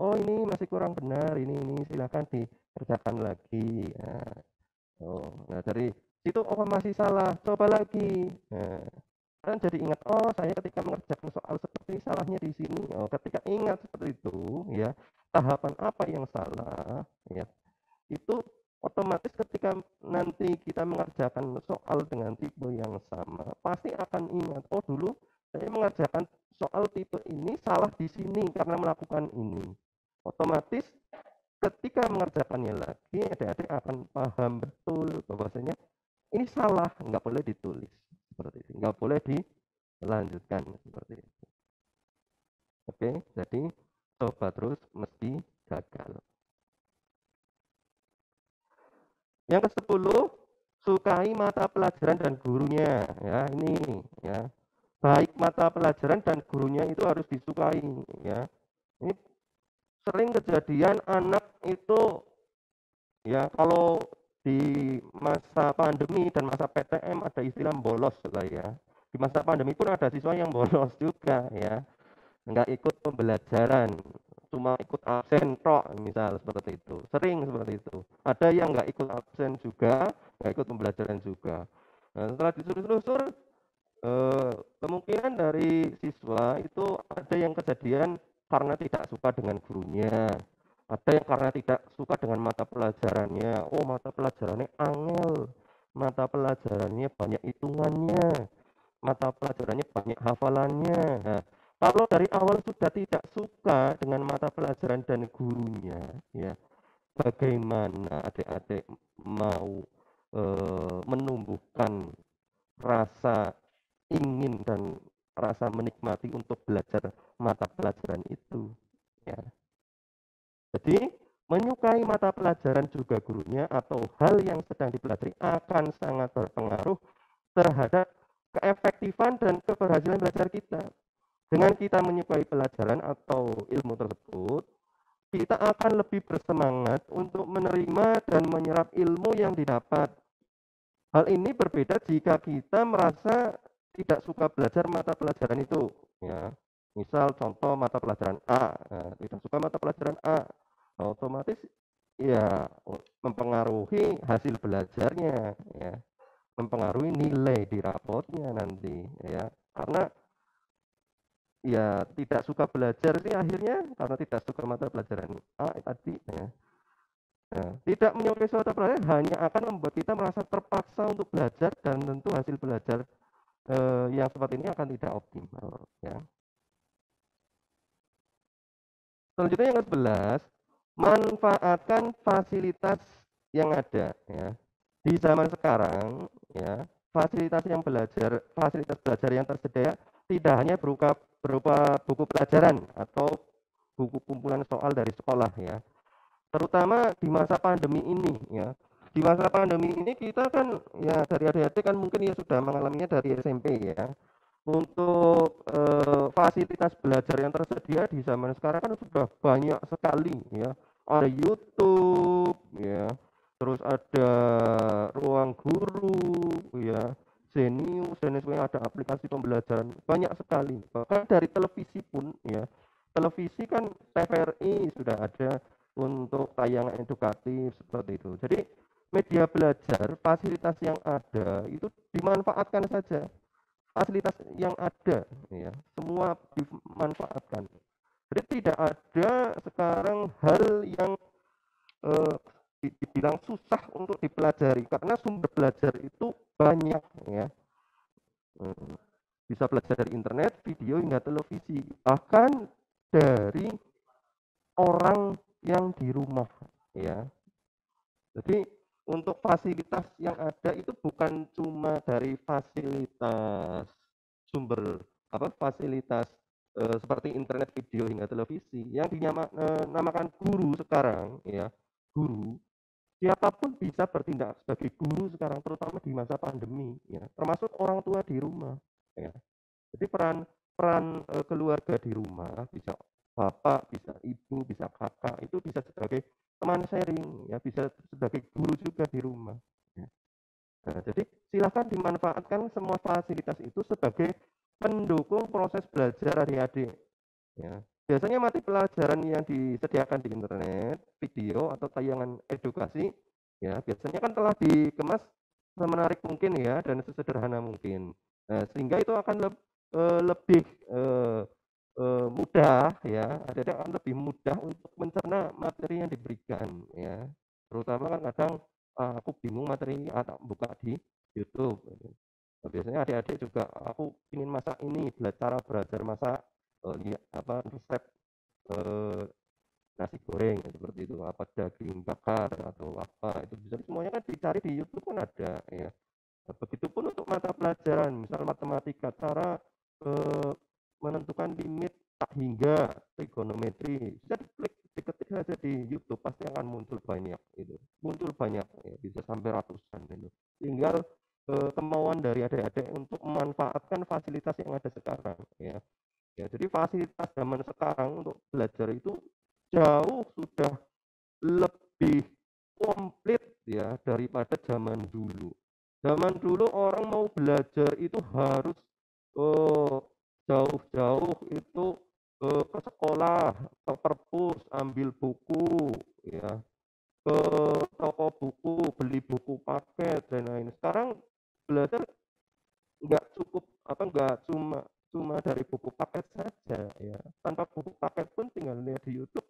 Oh, ini masih kurang benar, ini silakan dikerjakan lagi. Nah, nah dari situ oh masih salah, coba lagi. Nah, kan jadi ingat, oh saya ketika mengerjakan soal seperti ini salahnya di sini. Oh, ketika ingat seperti itu, ya tahapan apa yang salah, ya itu otomatis ketika nanti kita mengerjakan soal dengan tipe yang sama, pasti akan ingat, oh dulu saya mengerjakan soal tipe ini salah di sini karena melakukan ini. Otomatis ketika mengerjakannya lagi, adik-adik akan paham betul bahwasanya ini salah, nggak boleh ditulis seperti itu, nggak boleh dilanjutkan seperti itu. Oke, jadi coba terus mesti gagal. Yang ke-10, sukai mata pelajaran dan gurunya. Ya, ini ya. Baik mata pelajaran dan gurunya itu harus disukai, ya. Ini sering kejadian anak itu ya kalau di masa pandemi dan masa PTM ada istilah bolos lah ya. Di masa pandemi pun ada siswa yang bolos juga ya. Enggak ikut pembelajaran, cuma ikut absen tok misal seperti itu. Sering seperti itu. Ada yang enggak ikut absen juga, enggak ikut pembelajaran juga. Nah, setelah disuruh-suruh kemungkinan dari siswa itu ada yang kejadian karena tidak suka dengan gurunya, ada yang karena tidak suka dengan mata pelajarannya. Oh, mata pelajarannya angel, mata pelajarannya banyak hitungannya, mata pelajarannya banyak hafalannya. Nah, kalau dari awal sudah tidak suka dengan mata pelajaran dan gurunya, ya bagaimana adik-adik mau menumbuhkan rasa ingin dan rasa menikmati untuk belajar mata pelajaran itu, ya. Jadi menyukai mata pelajaran juga gurunya atau hal yang sedang dipelajari akan sangat berpengaruh terhadap keefektifan dan keberhasilan belajar kita. Dengan kita menyukai pelajaran atau ilmu tersebut, kita akan lebih bersemangat untuk menerima dan menyerap ilmu yang didapat. Hal ini berbeda jika kita merasa tidak suka belajar mata pelajaran itu, ya. Misal contoh mata pelajaran A, tidak suka mata pelajaran A, otomatis ya mempengaruhi hasil belajarnya, ya, mempengaruhi nilai di rapotnya nanti, ya. Karena ya tidak suka belajar sih akhirnya karena tidak suka mata pelajaran A tadi, ya. Nah, tidak menyukai suatu pelajaran hanya akan membuat kita merasa terpaksa untuk belajar dan tentu hasil belajar yang seperti ini akan tidak optimal, ya. Selanjutnya yang ke-11, manfaatkan fasilitas yang ada, ya. Di zaman sekarang, ya, fasilitas belajar yang tersedia tidak hanya berupa buku pelajaran atau buku kumpulan soal dari sekolah, ya. Terutama di masa pandemi ini, ya. Di masa pandemi ini kita kan ya dari adik-adik kan mungkin ya sudah mengalaminya dari SMP, ya. Untuk fasilitas belajar yang tersedia di zaman sekarang kan sudah banyak sekali, ya. Ada YouTube, ya. Terus ada Ruang Guru, ya. Zenius dan lain sebagainya, ada aplikasi pembelajaran banyak sekali. Bahkan dari televisi pun, ya. Televisi kan TVRI sudah ada untuk tayangan edukatif seperti itu. Jadi media belajar, fasilitas yang ada itu dimanfaatkan saja. Fasilitas yang ada, ya, semua dimanfaatkan. Jadi tidak ada sekarang hal yang dibilang susah untuk dipelajari karena sumber belajar itu banyak, ya. Bisa belajar dari internet, video hingga televisi, bahkan dari orang yang di rumah, ya. Jadi untuk fasilitas yang ada itu bukan cuma dari fasilitas sumber fasilitas seperti internet, video hingga televisi yang dinamakan guru sekarang, ya. Guru siapapun bisa bertindak sebagai guru sekarang terutama di masa pandemi, ya. Termasuk orang tua di rumah, ya. Jadi peran peran keluarga di rumah bisa bapak, bisa ibu, bisa kakak itu bisa sebagai teman sharing, ya, bisa sebagai guru juga di rumah, ya. Nah, jadi silakan dimanfaatkan semua fasilitas itu sebagai pendukung proses belajar adik-adik, ya. Biasanya mata pelajaran yang disediakan di internet, video atau tayangan edukasi, ya, biasanya kan telah dikemas semenarik mungkin, ya, dan sesederhana mungkin. Nah, sehingga itu akan lebih mudah, ya, adik-adik akan lebih mudah untuk mencerna materi yang diberikan, ya. Terutama kan kadang aku bingung materi atau buka di YouTube. Nah, biasanya adik-adik juga aku ingin masak ini, cara belajar masak resep eh, nasi goreng seperti itu, apa daging bakar atau apa itu bisa semuanya kan dicari di YouTube kan ada, ya. Nah, begitupun untuk mata pelajaran, misal matematika, cara menentukan limit tak hingga trigonometri, bisa diketik saja di YouTube pasti akan muncul banyak itu, ya, bisa sampai ratusan itu. Tinggal kemauan dari adik-adik untuk memanfaatkan fasilitas yang ada sekarang, ya. Ya, jadi fasilitas zaman sekarang untuk belajar itu jauh sudah lebih komplit, ya, daripada zaman dulu. Zaman dulu orang mau belajar itu harus jauh-jauh itu ke sekolah, ke perpus, ambil buku, ya, ke toko buku, beli buku paket dan lain. Sekarang belajar nggak cukup nggak cuma cuma dari buku paket saja, ya. Tanpa buku paket pun tinggal lihat di YouTube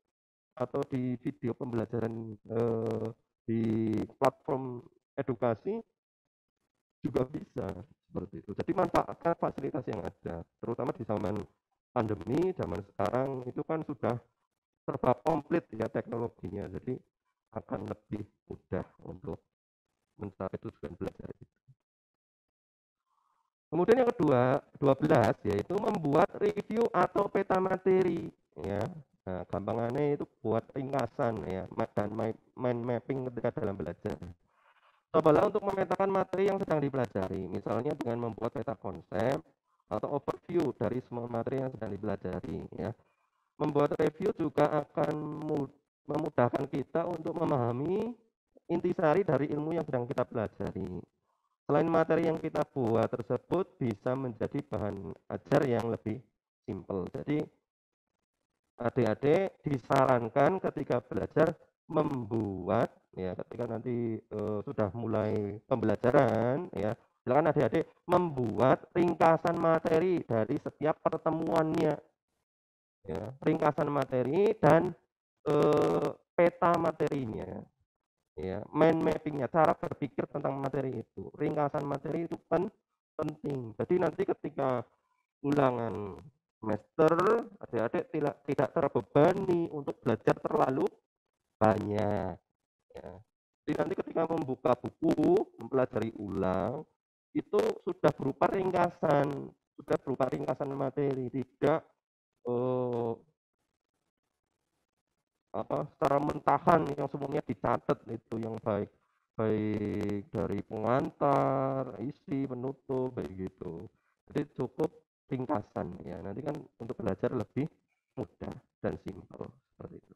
atau di video pembelajaran di platform edukasi juga bisa seperti itu. Jadi manfaatkan fasilitas yang ada, terutama di zaman pandemi, zaman sekarang itu kan sudah serba komplit, ya, teknologinya. Jadi akan lebih mudah untuk mencapai tujuan belajar itu. Kemudian yang kedua, 12, yaitu membuat review atau peta materi, ya. Nah, gampangannya itu buat ringkasan, ya, dan mind mapping ketika dalam belajar. Cobalah untuk memetakan materi yang sedang dipelajari, misalnya dengan membuat peta konsep atau overview dari semua materi yang sedang dipelajari, ya. Membuat review juga akan memudahkan kita untuk memahami intisari dari ilmu yang sedang kita pelajari. Selain materi yang kita buat tersebut bisa menjadi bahan ajar yang lebih simple. Jadi adik-adik disarankan ketika belajar membuat, ya ketika nanti sudah mulai pembelajaran, ya silakan adik-adik membuat ringkasan materi dari setiap pertemuannya, ya ringkasan materi dan peta materinya, ya mind mappingnya, cara berpikir tentang materi itu. Ringkasan materi itu penting. Jadi nanti ketika ulangan semester, adik-adik tidak terbebani untuk belajar terlalu banyak, ya. Jadi nanti ketika membuka buku, mempelajari ulang, itu sudah berupa ringkasan materi, tidak secara mentahan yang semuanya dicatat, itu yang baik dari pengantar, isi, penutup, baik gitu. Jadi cukup ringkasan, ya nanti kan untuk belajar lebih mudah dan simpel seperti itu.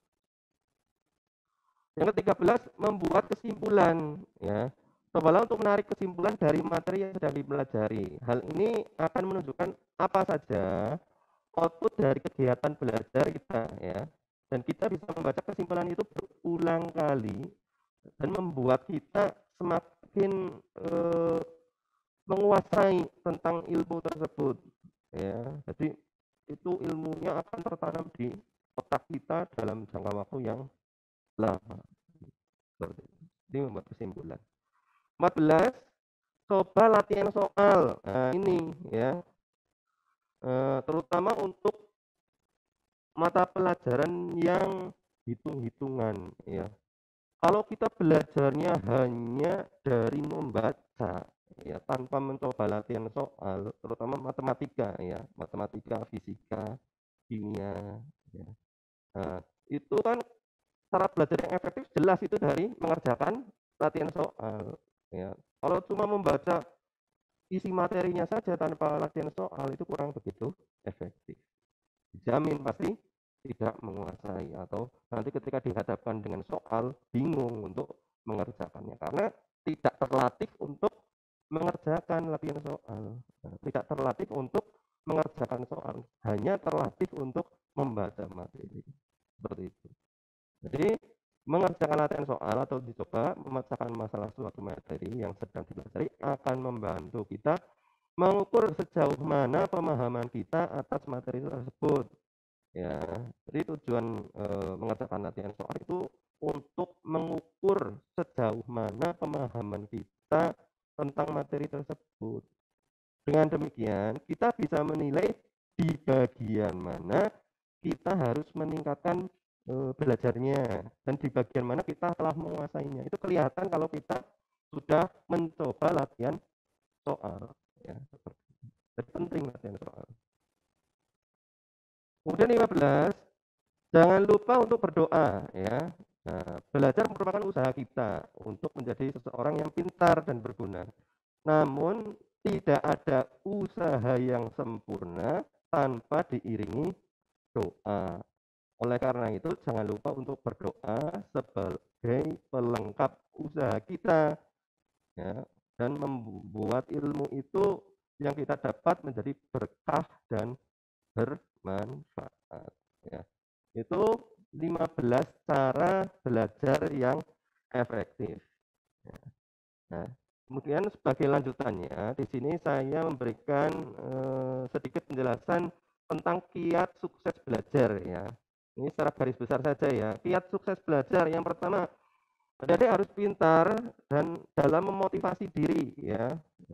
Yang ke-13, membuat kesimpulan, ya. Cobalah untuk menarik kesimpulan dari materi yang sedang dipelajari. Hal ini akan menunjukkan apa saja output dari kegiatan belajar kita, ya. Dan kita bisa membaca kesimpulan itu berulang kali dan membuat kita semakin menguasai tentang ilmu tersebut, ya. Jadi itu ilmunya akan tertanam di otak kita dalam jangka waktu yang lama. Seperti itu. Ini membuat kesimpulan. 14, coba latihan soal. Nah, ini ya, terutama untuk mata pelajaran yang hitung-hitungan, ya. Kalau kita belajarnya hanya dari membaca, ya, tanpa mencoba latihan soal, terutama matematika, ya, matematika, fisika, kimia, ya. Nah, itu kan cara belajar yang efektif jelas itu dari mengerjakan latihan soal, ya. Kalau cuma membaca isi materinya saja tanpa latihan soal itu kurang begitu efektif. Dijamin pasti tidak menguasai, atau nanti ketika dihadapkan dengan soal bingung untuk mengerjakannya karena tidak terlatih untuk mengerjakan latihan soal. Nah, tidak terlatih untuk mengerjakan soal, hanya terlatih untuk membaca materi. Seperti itu. Jadi mengerjakan latihan soal atau dicoba memecahkan masalah suatu materi yang sedang dipelajari akan membantu kita mengukur sejauh mana pemahaman kita atas materi tersebut, ya. Jadi tujuan mengerjakan latihan soal itu untuk mengukur sejauh mana pemahaman kita tentang materi tersebut. Dengan demikian kita bisa menilai di bagian mana kita harus meningkatkan belajarnya dan di bagian mana kita telah menguasainya. Itu kelihatan kalau kita sudah mencoba latihan soal, ya. Jadi penting latihan soal. Kemudian 15, jangan lupa untuk berdoa, ya. Nah, belajar merupakan usaha kita untuk menjadi seseorang yang pintar dan berguna. Namun tidak ada usaha yang sempurna tanpa diiringi doa. Oleh karena itu, jangan lupa untuk berdoa sebagai pelengkap usaha kita, ya, dan membuat ilmu itu yang kita dapat menjadi berkah dan bermanfaat, ya. Itu 15 cara belajar yang efektif, ya. Nah, kemudian sebagai lanjutannya, di sini saya memberikan sedikit penjelasan tentang kiat sukses belajar, ya. Ini secara garis besar saja, ya. Kiat sukses belajar yang pertama, adik-adik harus pintar dan dalam memotivasi diri, ya.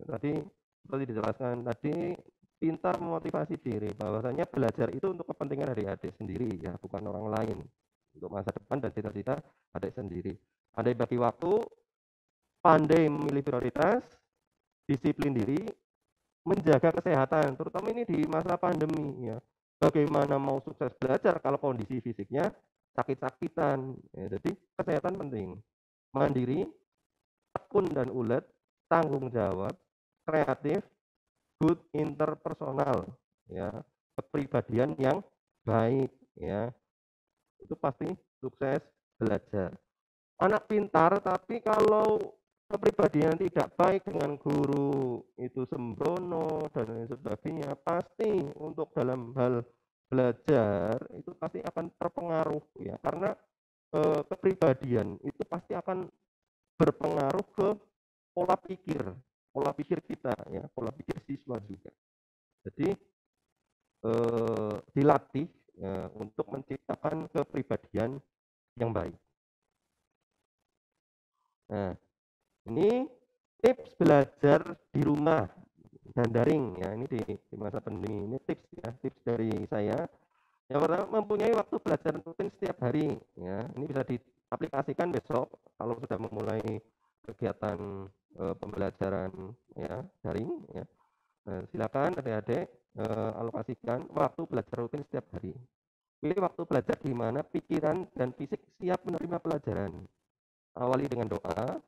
Tadi seperti dijelaskan tadi, pintar memotivasi diri bahwasanya belajar itu untuk kepentingan adik-adik sendiri, ya, bukan orang lain. Untuk masa depan dan cita-cita adik sendiri. Adik bagi waktu, pandai memilih prioritas, disiplin diri, menjaga kesehatan, terutama ini di masa pandemi, ya. Bagaimana mau sukses belajar kalau kondisi fisiknya sakit-sakitan, ya. Jadi kesehatan penting. Mandiri, tekun dan ulet, tanggung jawab, kreatif, good interpersonal, ya. Kepribadian yang baik, ya. Itu pasti sukses belajar. Anak pintar tapi kalau kepribadian tidak baik dengan guru itu sembrono dan lain sebagainya, pasti untuk dalam hal belajar itu pasti akan terpengaruh ya, karena kepribadian itu pasti akan berpengaruh ke pola pikir, pola pikir kita ya, pola pikir siswa juga. Jadi dilatih untuk menciptakan kepribadian yang baik. Nah, ini tips belajar di rumah dan daring ya, ini di masa pandemi. Ini tips ya, tips dari saya. Yang pertama, mempunyai waktu belajar rutin setiap hari ya. Ini bisa diaplikasikan besok kalau sudah memulai kegiatan pembelajaran ya daring ya. Nah, silakan adik-adik alokasikan waktu belajar rutin setiap hari. Pilih waktu belajar di mana pikiran dan fisik siap menerima pelajaran. Awali dengan doa,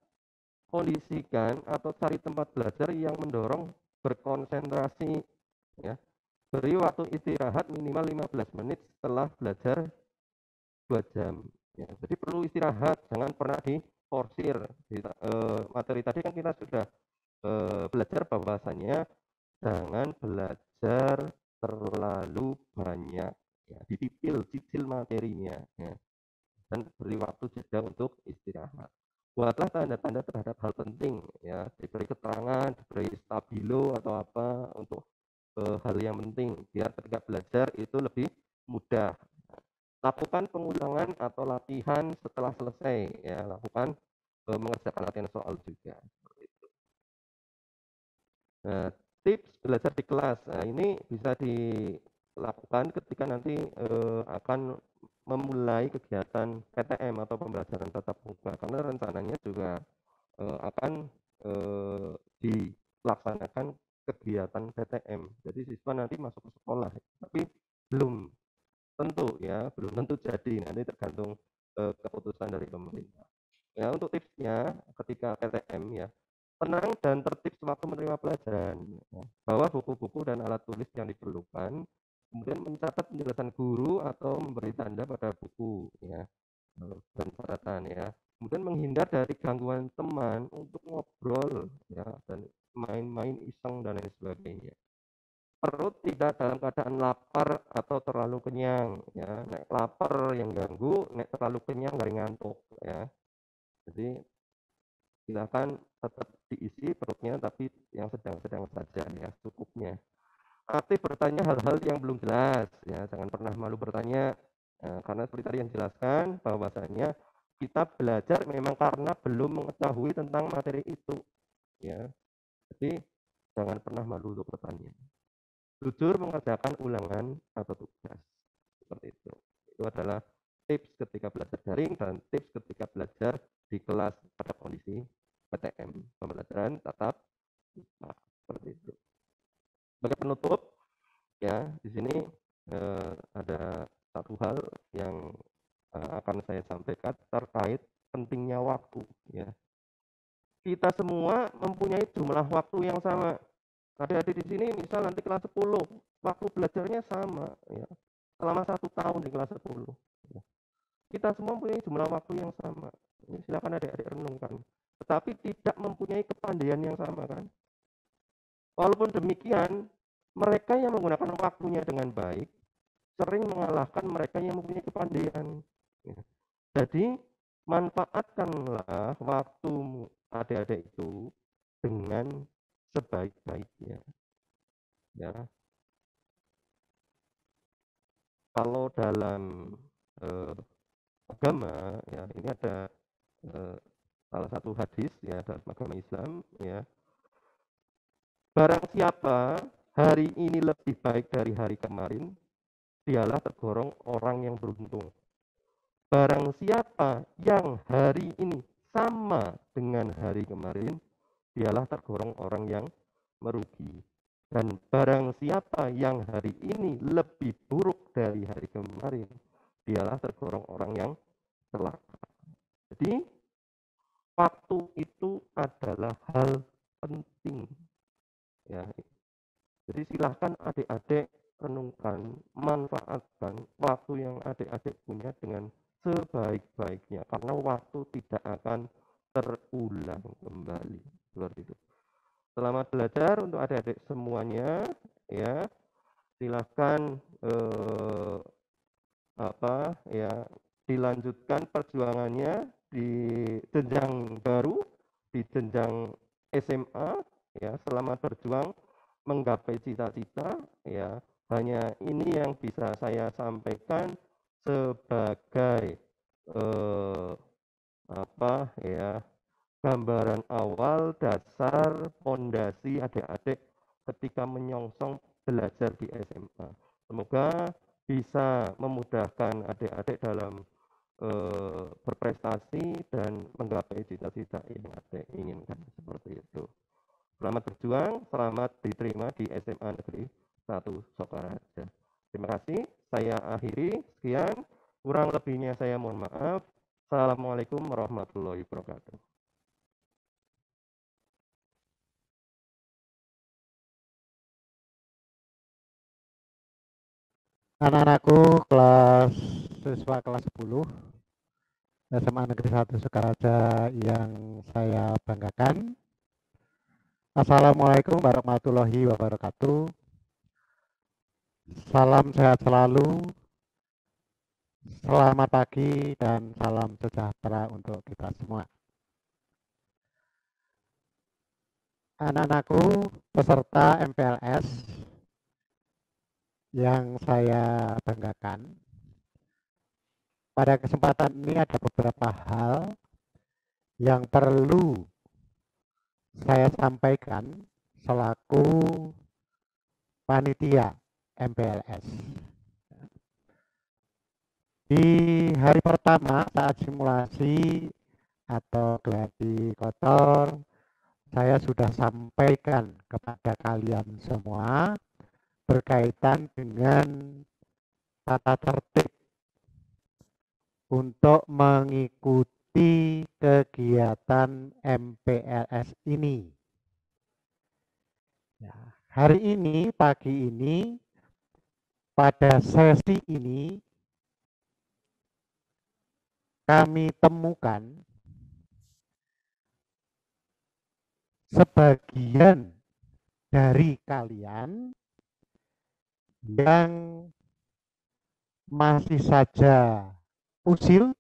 kondisikan atau cari tempat belajar yang mendorong berkonsentrasi ya. Beri waktu istirahat minimal 15 menit setelah belajar 2 jam ya. Jadi perlu istirahat, jangan pernah diforsir. Materi tadi kan kita sudah belajar bahwasannya jangan belajar terlalu banyak ya, cicil materinya ya. Dan beri waktu jeda untuk istirahat. Buatlah tanda-tanda terhadap hal penting ya, diberi keterangan, diberi stabilo atau apa untuk hal yang penting biar ketika belajar itu lebih mudah. Lakukan pengulangan atau latihan setelah selesai ya, lakukan mengerjakan latihan soal juga seperti itu. Nah, tips belajar di kelas, nah ini bisa dilakukan ketika nanti akan memulai kegiatan PTM atau pembelajaran tatap muka, karena rencananya juga akan dilaksanakan kegiatan PTM. Jadi siswa nanti masuk ke sekolah, tapi belum tentu ya, belum tentu jadi, nanti tergantung keputusan dari pemerintah. Ya, untuk tipsnya ketika PTM ya, tenang dan tertib sewaktu menerima pelajaran. Bawa buku-buku dan alat tulis yang diperlukan, kemudian mencatat penjelasan guru atau memberi tanda pada buku ya, dan catatan ya. Kemudian menghindar dari gangguan teman untuk ngobrol ya, dan main-main iseng dan lain sebagainya. Perut tidak dalam keadaan lapar atau terlalu kenyang ya. Nek lapar yang ganggu, nek terlalu kenyang dari ngantuk ya. Jadi silakan tetap diisi perutnya, tapi yang sedang-sedang saja ya, cukupnya. Aktif bertanya hal-hal yang belum jelas ya, jangan pernah malu bertanya karena seperti tadi yang jelaskan bahwasanya kita belajar memang karena belum mengetahui tentang materi itu ya. Jadi jangan pernah malu untuk bertanya. Jujur mengerjakan ulangan atau tugas seperti itu. Itu adalah tips ketika belajar daring dan tips ketika belajar di kelas pada kondisi PTM, pembelajaran tatap muka, seperti itu. Sebagai penutup ya, di sini ada satu hal yang akan saya sampaikan terkait pentingnya waktu ya. Kita semua mempunyai jumlah waktu yang sama. Adik-adik di sini misal nanti kelas 10, waktu belajarnya sama ya. Selama 1 tahun di kelas 10. Ya. Kita semua mempunyai jumlah waktu yang sama. Ini silakan adik-adik renungkan. Tetapi tidak mempunyai kepandaian yang sama kan. Walaupun demikian, mereka yang menggunakan waktunya dengan baik sering mengalahkan mereka yang mempunyai kepandaian. Ya. Jadi manfaatkanlah waktumu adik-adik itu dengan sebaik-baiknya. Ya. Kalau dalam agama ya, ini ada salah satu hadis ya dalam agama Islam ya. Barang siapa hari ini lebih baik dari hari kemarin, dialah tergolong orang yang beruntung. Barang siapa yang hari ini sama dengan hari kemarin, dialah tergolong orang yang merugi. Dan barang siapa yang hari ini lebih buruk dari hari kemarin, dialah tergolong orang yang celaka. Jadi, waktu itu adalah hal penting. Ya. Jadi silahkan adik-adik renungkan, manfaatkan waktu yang adik-adik punya dengan sebaik-baiknya. Karena waktu tidak akan terulang kembali. Seperti itu. Selamat belajar untuk adik-adik semuanya, ya. Silahkan dilanjutkan perjuangannya di jenjang baru, di jenjang SMA, ya. Selamat berjuang menggapai cita-cita, ya. Hanya ini yang bisa saya sampaikan sebagai gambaran awal dasar fondasi adik-adik ketika menyongsong belajar di SMA. Semoga bisa memudahkan adik-adik dalam berprestasi dan menggapai cita-cita yang adik inginkan, seperti itu. Selamat berjuang, selamat diterima di SMA Negeri 1 Sokaraja. Terima kasih, saya akhiri. Sekian, kurang lebihnya saya mohon maaf. Assalamualaikum warahmatullahi wabarakatuh. Anak-anakku siswa kelas 10 SMA Negeri 1 Sokaraja yang saya banggakan. Assalamualaikum warahmatullahi wabarakatuh. Salam sehat selalu, selamat pagi, dan salam sejahtera untuk kita semua. Anak-anakku peserta MPLS yang saya banggakan, pada kesempatan ini ada beberapa hal yang perlu saya sampaikan selaku panitia MPLS. Di hari pertama saat simulasi atau gladi kotor, saya sudah sampaikan kepada kalian semua berkaitan dengan tata tertib untuk mengikuti kegiatan MPLS ini. Ya, hari ini, pagi ini, pada sesi ini, kami temukan sebagian dari kalian yang masih saja usil,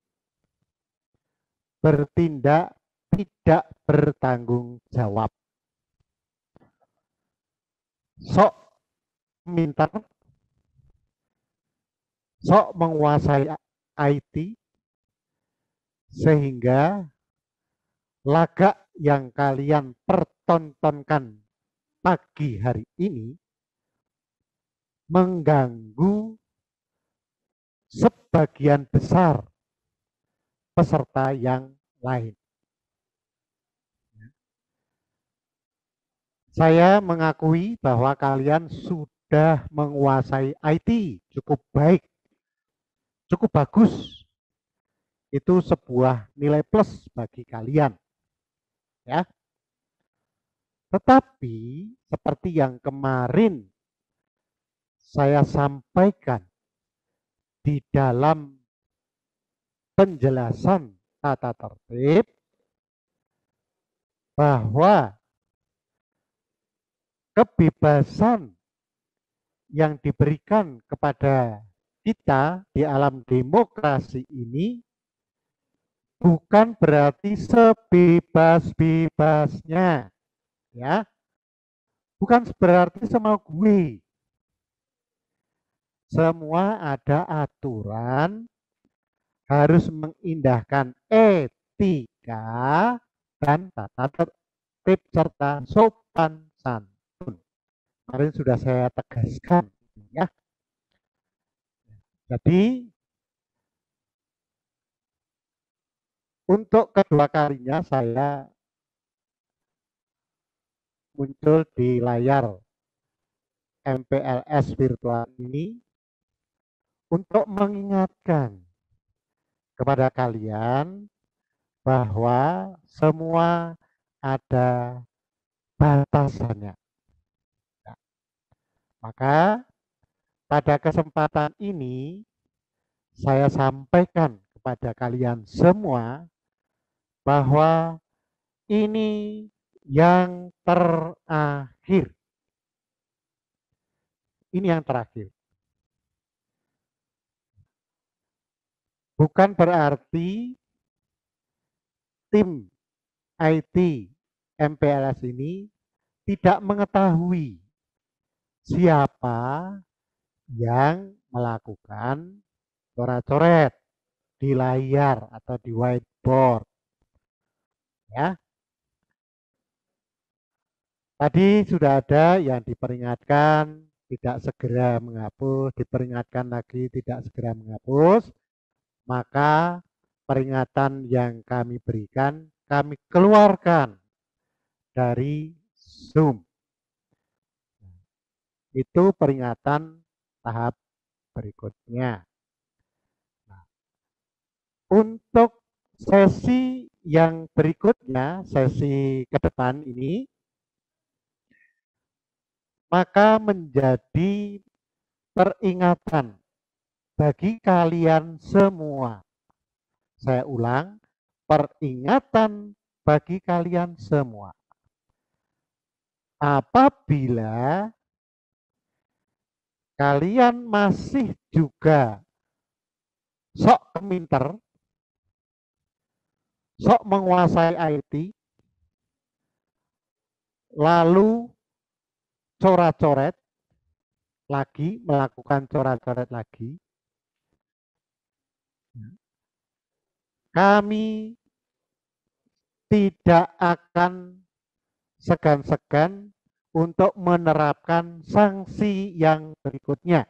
bertindak tidak bertanggung jawab, sok pintar, sok menguasai IT, sehingga laga yang kalian pertontonkan pagi hari ini mengganggu sebagian besar peserta yang lain. Saya mengakui bahwa kalian sudah menguasai IT cukup baik, cukup bagus. Itu sebuah nilai plus bagi kalian. Ya. Tetapi seperti yang kemarin saya sampaikan di dalam penjelasan tata tertib, bahwa kebebasan yang diberikan kepada kita di alam demokrasi ini bukan berarti sebebas-bebasnya, ya, bukan berarti semau gue. Semua ada aturan, harus mengindahkan etika dan tata tertib serta sopan santun. Kemarin sudah saya tegaskan, ya. Jadi untuk kedua kalinya saya muncul di layar MPLS virtual ini untuk mengingatkan kepada kalian bahwa semua ada batasannya. Nah, maka pada kesempatan ini saya sampaikan kepada kalian semua bahwa ini yang terakhir. Ini yang terakhir. Bukan berarti tim IT MPLS ini tidak mengetahui siapa yang melakukan coret-coret di layar atau di whiteboard. Ya. Tadi sudah ada yang diperingatkan tidak segera menghapus, diperingatkan lagi tidak segera menghapus, maka peringatan yang kami berikan, kami keluarkan dari Zoom. Itu peringatan tahap berikutnya. Nah, untuk sesi yang berikutnya, sesi ke depan ini, maka menjadi peringatan bagi kalian semua. Saya ulang, peringatan bagi kalian semua. Apabila kalian masih juga sok pinter, sok menguasai IT, lalu coret-coret lagi, melakukan coret-coret lagi, kami tidak akan segan-segan untuk menerapkan sanksi yang berikutnya.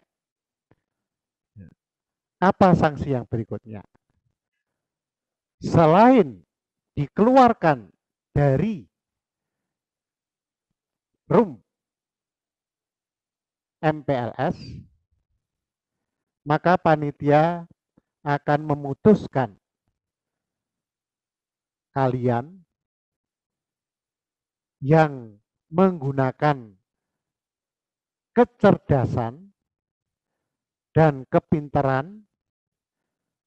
Apa sanksi yang berikutnya? Selain dikeluarkan dari room MPLS, maka panitia akan memutuskan kalian yang menggunakan kecerdasan dan kepintaran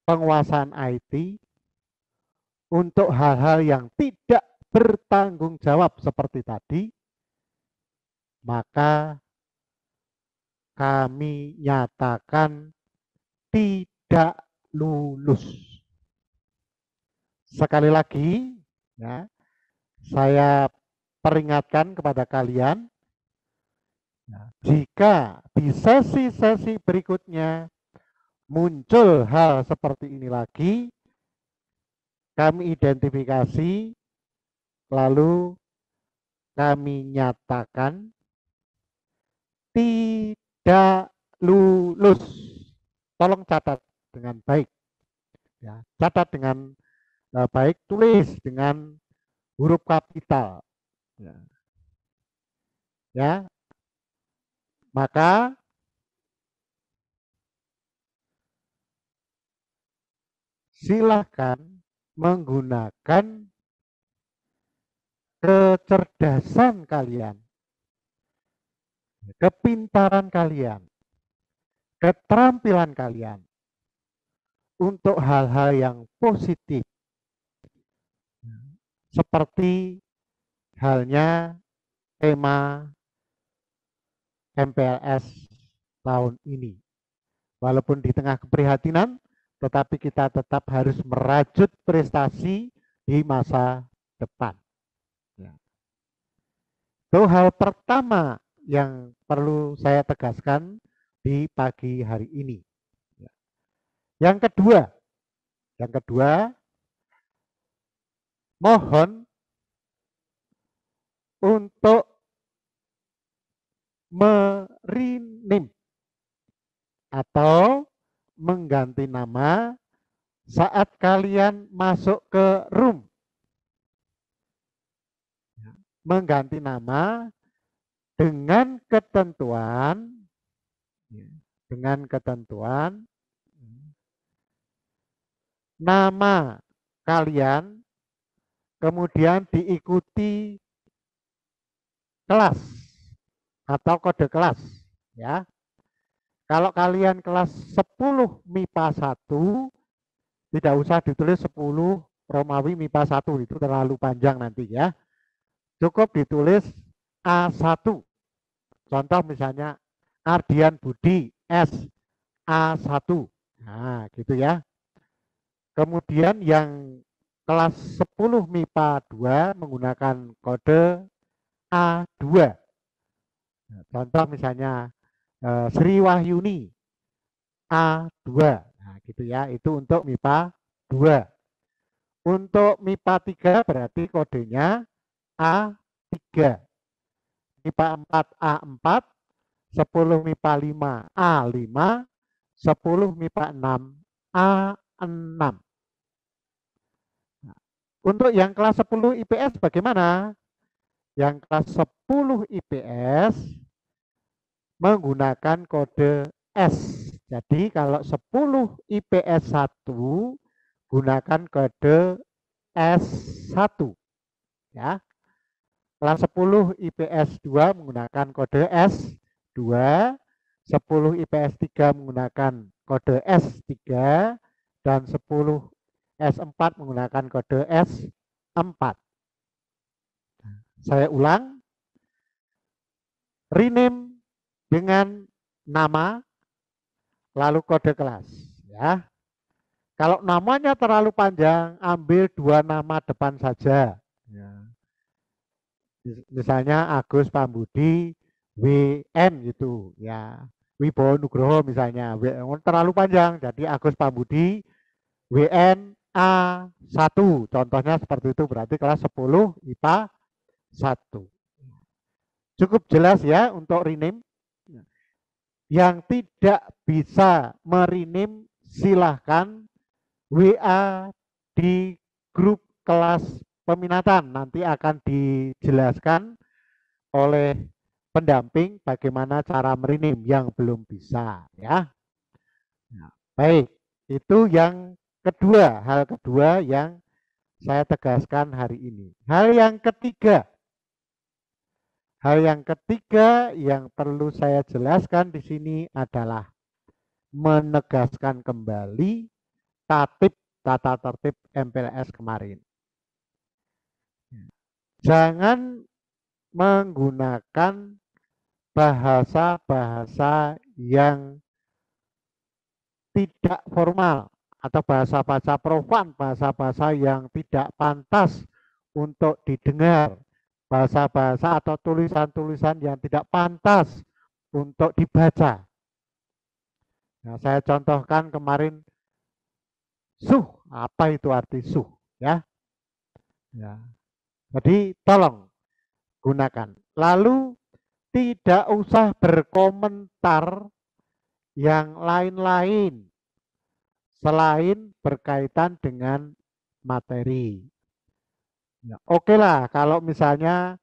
penguasaan IT untuk hal-hal yang tidak bertanggung jawab seperti tadi, maka kami nyatakan tidak lulus. Sekali lagi, ya, saya peringatkan kepada kalian, jika di sesi-sesi berikutnya muncul hal seperti ini lagi, kami identifikasi, lalu kami nyatakan tidak lulus. Tolong catat dengan baik. Ya, catat dengan baik, tulis dengan huruf kapital. Ya. Maka silakan menggunakan kecerdasan kalian, kepintaran kalian, keterampilan kalian untuk hal-hal yang positif. Seperti halnya tema MPLS tahun ini. Walaupun di tengah keprihatinan, tetapi kita tetap harus merajut prestasi di masa depan. Itu hal pertama yang perlu saya tegaskan di pagi hari ini. Yang kedua, mohon untuk merename atau mengganti nama saat kalian masuk ke room. Mengganti nama dengan ketentuan nama kalian kemudian diikuti kelas atau kode kelas, ya. Kalau kalian kelas 10 MIPA 1, tidak usah ditulis 10 Romawi MIPA 1 itu terlalu panjang nanti ya. Cukup ditulis A1. Contoh misalnya Ardian Budi S A1. Nah, gitu ya. Kemudian yang kelas 10 MIPA 2 menggunakan kode A2. Nah, contoh misalnya Sri Wahyuni A2. Nah, gitu ya. Itu untuk MIPA 2. Untuk MIPA 3 berarti kodenya A3. MIPA 4 A4, 10 MIPA 5 A5, 10 MIPA 6 A6. Nah, untuk yang kelas 10 IPS bagaimana? Yang kelas 10 IPS menggunakan kode S. Jadi kalau 10 IPS 1 gunakan kode S1 ya. Kelas 10 IPS 2 menggunakan kode S2, 10 IPS 3 menggunakan kode S3 dan 10 S4 menggunakan kode S4. Saya ulang. Rename dengan nama lalu kode kelas ya. Kalau namanya terlalu panjang, ambil 2 nama depan saja. Ya. Misalnya Agus Pambudi WN gitu ya. Wibowo Nugroho misalnya. Terlalu panjang, jadi Agus Pambudi WN A1. Contohnya seperti itu, berarti kelas 10 IPA 1. Cukup jelas ya untuk rename. Yang tidak bisa merename silahkan WA di grup kelas peminatan. Nanti akan dijelaskan oleh pendamping bagaimana cara merename yang belum bisa ya. Nah, baik, itu yang kedua, hal kedua yang saya tegaskan hari ini. Hal yang ketiga yang perlu saya jelaskan di sini adalah menegaskan kembali tata tertib MPLS kemarin. Jangan menggunakan bahasa-bahasa yang tidak formal atau bahasa-bahasa profan, bahasa-bahasa yang tidak pantas untuk didengar, bahasa-bahasa atau tulisan-tulisan yang tidak pantas untuk dibaca. Nah, saya contohkan kemarin apa itu arti ya? Ya. Jadi tolong gunakan. Lalu tidak usah berkomentar yang lain-lain selain berkaitan dengan materi. Ya, oke lah kalau misalnya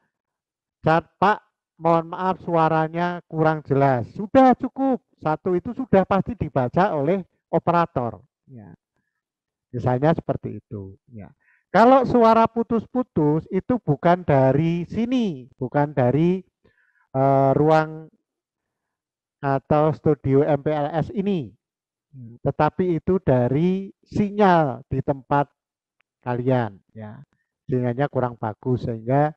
Pak, mohon maaf suaranya kurang jelas. Sudah cukup, satu itu sudah pasti dibaca oleh operator. Ya. Misalnya seperti itu. Ya. Kalau suara putus-putus itu bukan dari sini, bukan dari ruang atau studio MPLS ini, tetapi itu dari sinyal di tempat kalian. Ya. Sinyalnya kurang bagus sehingga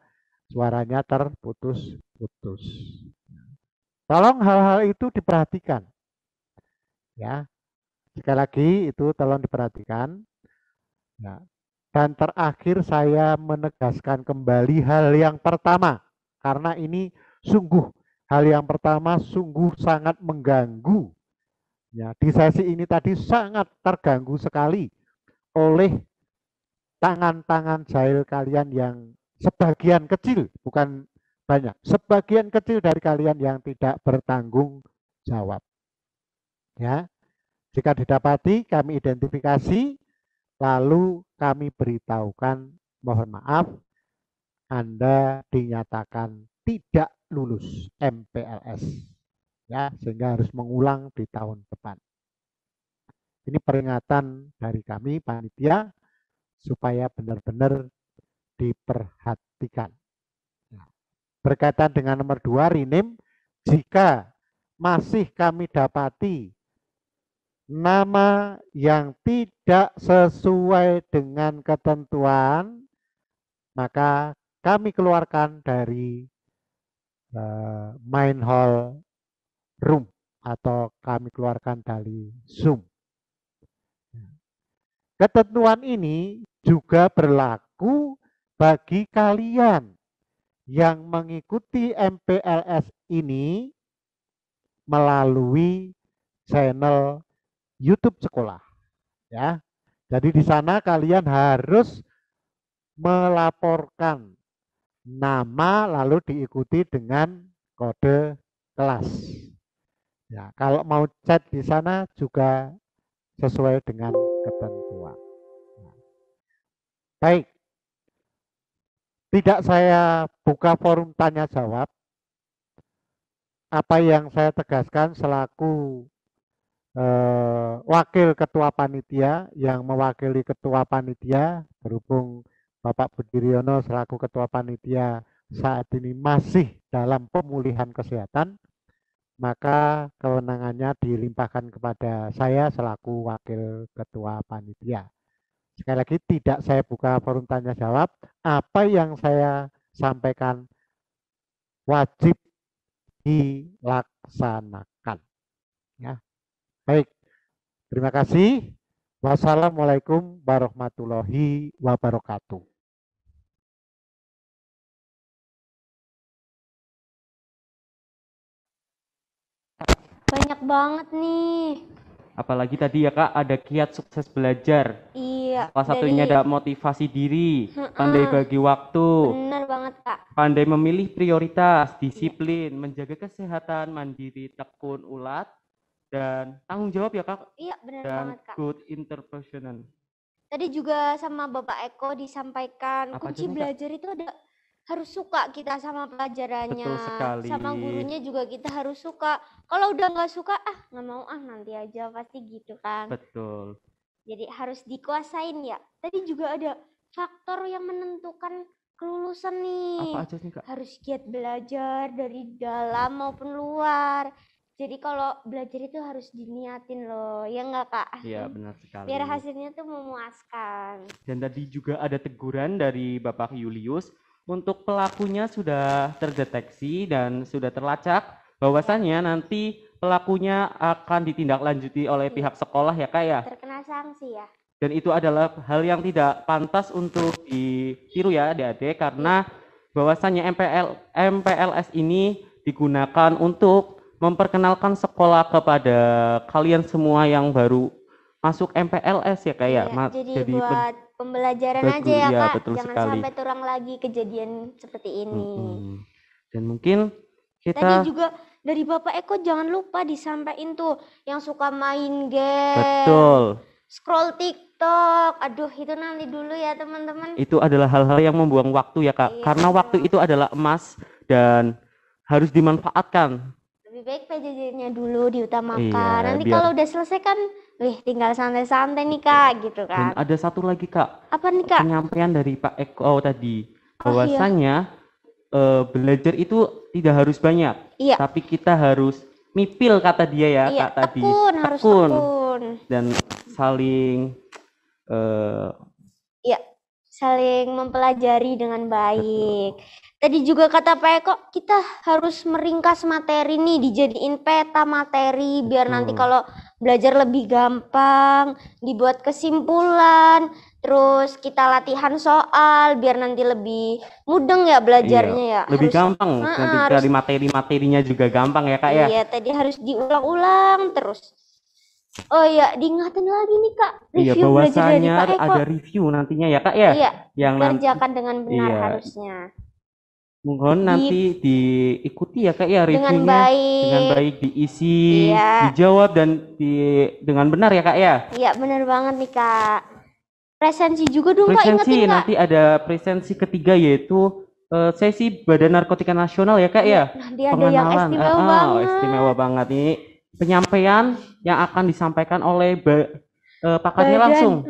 suaranya terputus-putus. Tolong hal-hal itu diperhatikan. Ya. Sekali lagi itu tolong diperhatikan. Ya. Dan terakhir saya menegaskan kembali hal yang pertama, karena ini sungguh hal yang pertama sungguh sangat mengganggu. Ya, di sesi ini tadi sangat terganggu sekali oleh tangan-tangan jahil kalian yang sebagian kecil, bukan banyak, sebagian kecil dari kalian yang tidak bertanggung jawab. Ya, jika didapati kami identifikasi, lalu kami beritahukan, mohon maaf, Anda dinyatakan tidak lulus MPLS, ya, sehingga harus mengulang di tahun depan. Ini peringatan dari kami panitia supaya benar-benar diperhatikan. Nah, berkaitan dengan nomor 2, rename, jika masih kami dapati nama yang tidak sesuai dengan ketentuan, maka kami keluarkan dari main hall room atau kami keluarkan dari Zoom. Ketentuan ini juga berlaku bagi kalian yang mengikuti MPLS ini melalui channel YouTube sekolah, ya. Jadi di sana kalian harus melaporkan nama lalu diikuti dengan kode kelas. Ya, kalau mau chat di sana juga sesuai dengan ketentuan. Baik, tidak saya buka forum tanya jawab. Apa yang saya tegaskan selaku wakil ketua panitia yang mewakili ketua panitia, berhubung Bapak Budiriono selaku ketua panitia saat ini masih dalam pemulihan kesehatan, maka kewenangannya dilimpahkan kepada saya selaku wakil ketua panitia. Sekali lagi tidak saya buka forum tanya jawab, apa yang saya sampaikan wajib dilaksanakan. Ya. Baik, terima kasih. Wassalamualaikum warahmatullahi wabarakatuh. Banyak banget nih. Apalagi tadi ya Kak, ada kiat sukses belajar. Iya. Salah satunya ada motivasi diri, pandai bagi waktu, Bener banget Kak. pandai memilih prioritas, disiplin, menjaga kesehatan, mandiri, tekun, ulat, dan tanggung jawab ya Kak, Iya bener dan banget Kak. good interpretation. Tadi juga sama Bapak Eko disampaikan Apa kunci aja nih, Kak? belajar itu ada harus suka kita sama pelajarannya, Betul sekali. sama gurunya juga kita harus suka. Kalau udah nggak suka, nggak mau nanti aja pasti gitu kan. Betul. Jadi harus dikuasain ya. Tadi juga ada faktor yang menentukan kelulusan nih. Apa aja nih Kak? Harus giat belajar dari dalam maupun luar. Jadi kalau belajar itu harus diniatin loh, ya nggak Kak? Iya benar sekali. Biar hasilnya tuh memuaskan. Dan tadi juga ada teguran dari Bapak Julius untuk pelakunya sudah terdeteksi dan sudah terlacak bahwasannya nanti pelakunya akan ditindaklanjuti oleh pihak sekolah ya Kak ya. Terkena sanksi ya. Dan itu adalah hal yang tidak pantas untuk ditiru ya adik-adik karena bahwasannya MPLS ini digunakan untuk memperkenalkan sekolah kepada kalian semua yang baru masuk MPLS ya Kak ya. Iya, jadi buat pembelajaran aja ya Kak, jangan sampai terulang lagi kejadian seperti ini. Dan mungkin kita tadi juga dari Bapak Eko jangan lupa disampaikan tuh yang suka main game. Betul. Scroll TikTok. Aduh, itu nanti dulu ya teman-teman. Itu adalah hal-hal yang membuang waktu ya Kak. Iya, karena waktu itu adalah emas dan harus dimanfaatkan. Lebih baik PJJ-nya dulu diutamakan. Iya, nanti kalau udah selesai kan tinggal santai-santai nih Kak, gitu kan. Dan ada satu lagi Kak. Apa nih Kak? Penyampaian dari Pak Eko tadi. Bahwasanya belajar itu tidak harus banyak. Iya. Tapi kita harus mipil kata dia ya Kak tadi. Harus tekun. Dan saling saling mempelajari dengan baik. Betul. Tadi juga kata Pak Eko, kita harus meringkas materi nih, dijadiin peta materi biar nanti kalau belajar lebih gampang, dibuat kesimpulan, terus kita latihan soal biar nanti lebih mudeng ya belajarnya ya. Lebih gampang, nanti dari materi-materinya juga gampang ya Kak ya. Iya, tadi harus diulang-ulang terus. Oh iya, diingatin lagi nih Kak, review belajar dari Pak Eko. Ada review nantinya ya Kak ya. Iya, yang kerjakan dengan benar harusnya. Mohon nanti diikuti ya Kak ya reviewnya dengan baik diisi, dijawab dan dengan benar ya Kak ya. Iya benar banget nih Kak. Presensi juga dong Kak, ingetin Kak. Nanti ada presensi ketiga yaitu sesi Badan Narkotika Nasional ya Kak ya. Nanti ada yang istimewa banget. Istimewa banget ini penyampaian yang akan disampaikan oleh pakarnya langsung.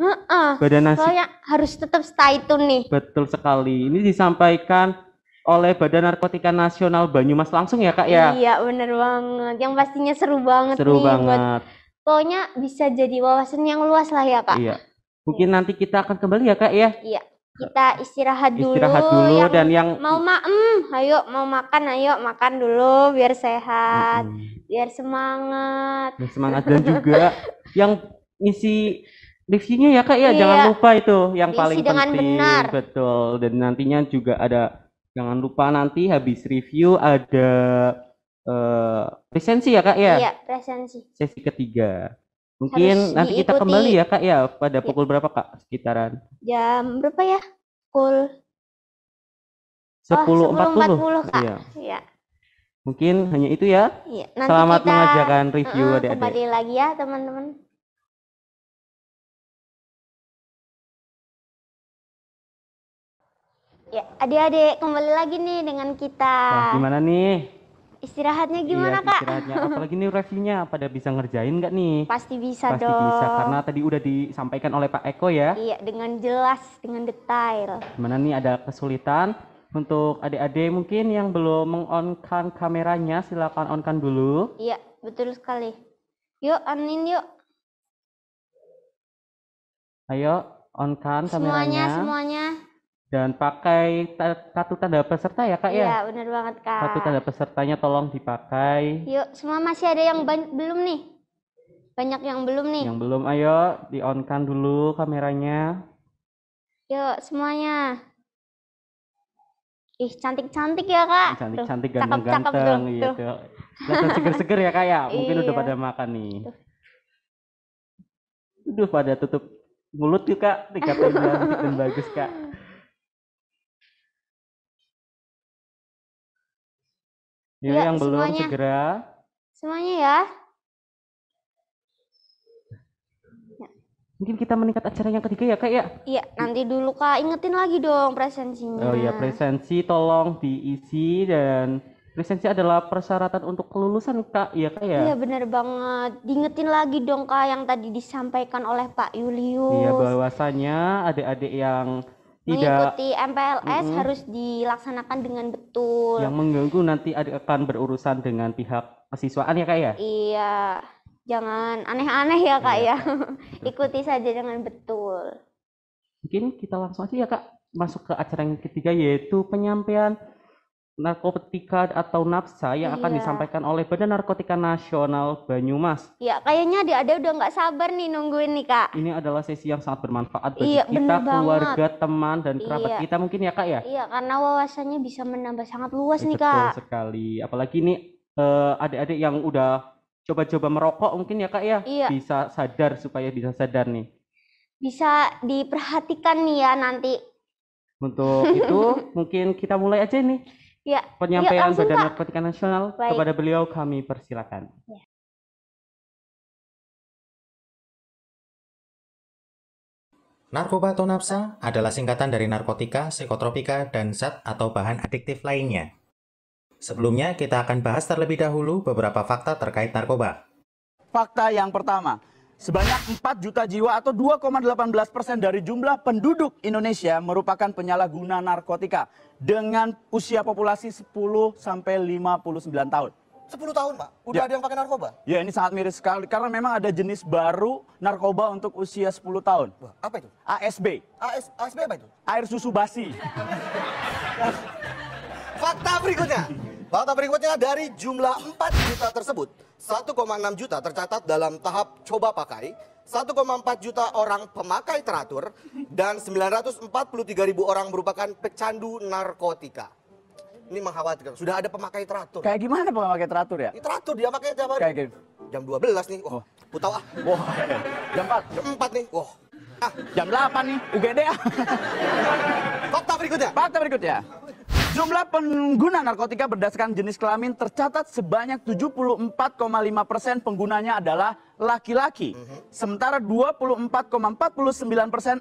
Badan Narkotika. Soalnya harus tetap stay tune nih. Betul sekali. Ini disampaikan oleh Badan Narkotika Nasional Banyumas langsung ya Kak ya. Iya bener banget, yang pastinya seru banget seru nih banget. Buat Pokoknya bisa jadi wawasan yang luas lah ya Kak. Iya. Mungkin nanti kita akan kembali ya Kak ya. Iya. Kita istirahat dulu. Istirahat dulu dan yang mau ayo mau makan, ayo makan dulu biar sehat, biar semangat. Biar semangat dan juga yang ngisi reviewnya ya Kak ya, Iya. jangan lupa itu yang Diisi paling dengan penting. benar. Betul. Dan nantinya juga ada, jangan lupa nanti habis review ada presensi ya Kak ya. Iya, presensi. Sesi ketiga. Mungkin Harus nanti kita diikuti. kembali ya Kak ya pada pukul berapa Kak? Sekitaran Jam berapa ya? Pukul 10.40. 10.40 Kak. Iya. Iya. Mungkin hanya itu ya. Iya. Nanti Selamat kita mengerjakan review adik-adik. kembali lagi ya teman-teman. Ya, adik-adik kembali lagi nih dengan kita. Nah, gimana nih? Istirahatnya gimana Iya, Kak? istirahatnya. Apalagi nih reviewnya, pada bisa ngerjain nggak nih? Pasti bisa Pasti dong. bisa, karena tadi udah disampaikan oleh Pak Eko ya. Iya, dengan jelas, dengan detail. Gimana nih, ada kesulitan? Untuk adik-adik mungkin yang belum meng-on-kan kameranya, silakan on-kan dulu. Iya, betul sekali. Yuk, onin yuk. Ayo, on-kan kameranya. Semuanya. Dan pakai kartu tanda peserta ya Kak ya? Iya, benar banget Kak. Kartu tanda pesertanya tolong dipakai. Yuk, semua masih ada yang belum nih. Banyak yang belum nih. Yang belum, ayo di-on-kan dulu kameranya. Yuk, semuanya. Ih, cantik-cantik ya Kak. Cantik-cantik, Tuh, cakep-cakep ganteng-ganteng tuh, gitu. tuh. Kelihatan seger-seger ya Kak ya? Mungkin udah Iya. pada makan nih. Udah pada tutup mulut yuk Kak, dikatain cantik dan bagus Kak. Yuk, Iya, yang belum semuanya. segera. Semuanya ya. Mungkin kita meningkat acara yang ketiga ya Kak ya? Iya, nanti dulu Kak, ingetin lagi dong presensinya. Oh iya, presensi tolong diisi, dan presensi adalah persyaratan untuk kelulusan Kak, iya Kak ya? Iya, bener banget. Diingetin lagi dong Kak yang tadi disampaikan oleh Pak Julius. Iya, bahwasanya adik-adik yang tidak Mengikuti MPLS harus dilaksanakan dengan betul. yang mengganggu nanti akan berurusan dengan pihak kesiswaan ya Kak ya? Iya, jangan aneh-aneh ya Kak ya. Ikuti saja dengan betul. Mungkin kita langsung aja ya Kak masuk ke acara yang ketiga, yaitu penyampaian narkotika atau NAPSA yang akan Iya. disampaikan oleh Badan Narkotika Nasional Banyumas. Ya, kayaknya adik-adik udah nggak sabar nih nungguin nih Kak. Ini adalah sesi yang sangat bermanfaat bagi Iya, kita, bener banget. keluarga, teman, dan kerabat Iya. kita mungkin ya Kak ya? Iya, karena wawasannya bisa menambah sangat luas nih Betul Kak. sekali. Apalagi nih adik-adik yang udah coba-coba merokok mungkin ya Kak ya? Iya. Bisa sadar, supaya bisa sadar nih. Bisa diperhatikan nih ya nanti. Untuk itu mungkin kita mulai aja nih. Ya, Penyampaian langsung, Badan Kak. Narkotika Nasional Baik. kepada beliau kami persilakan. Narkoba atau NAPSA adalah singkatan dari narkotika, psikotropika, dan zat atau bahan adiktif lainnya. Sebelumnya, kita akan bahas terlebih dahulu beberapa fakta terkait narkoba. Fakta yang pertama, sebanyak 4 juta jiwa atau 2,18% dari jumlah penduduk Indonesia merupakan penyalahguna narkotika dengan usia populasi 10 sampai 59 tahun. 10 tahun, Pak. Udah Ya. ada yang pakai narkoba? Ya, ini sangat miris sekali karena memang ada jenis baru narkoba untuk usia 10 tahun. Wah, apa itu? ASB, ASB apa itu? air susu basi. Fakta berikutnya. Fakta berikutnya, dari jumlah 4 juta tersebut, 1,6 juta tercatat dalam tahap coba pakai, 1,4 juta orang pemakai teratur, dan 943.000 orang merupakan pecandu narkotika. Ini mengkhawatirkan. Sudah ada pemakai teratur. Kayak gimana pemakai teratur ya? Ini teratur dia pakai tiap hari. Kayak gitu. Jam 12 nih. Wah, putau ah. Wah, jam 4, Jam 4 nih. Wah. Ah, jam 8 nih, UGD ya. fakta berikutnya. Fakta berikutnya. Jumlah pengguna narkotika berdasarkan jenis kelamin tercatat sebanyak 74,5% penggunanya adalah laki-laki. Sementara 24,49%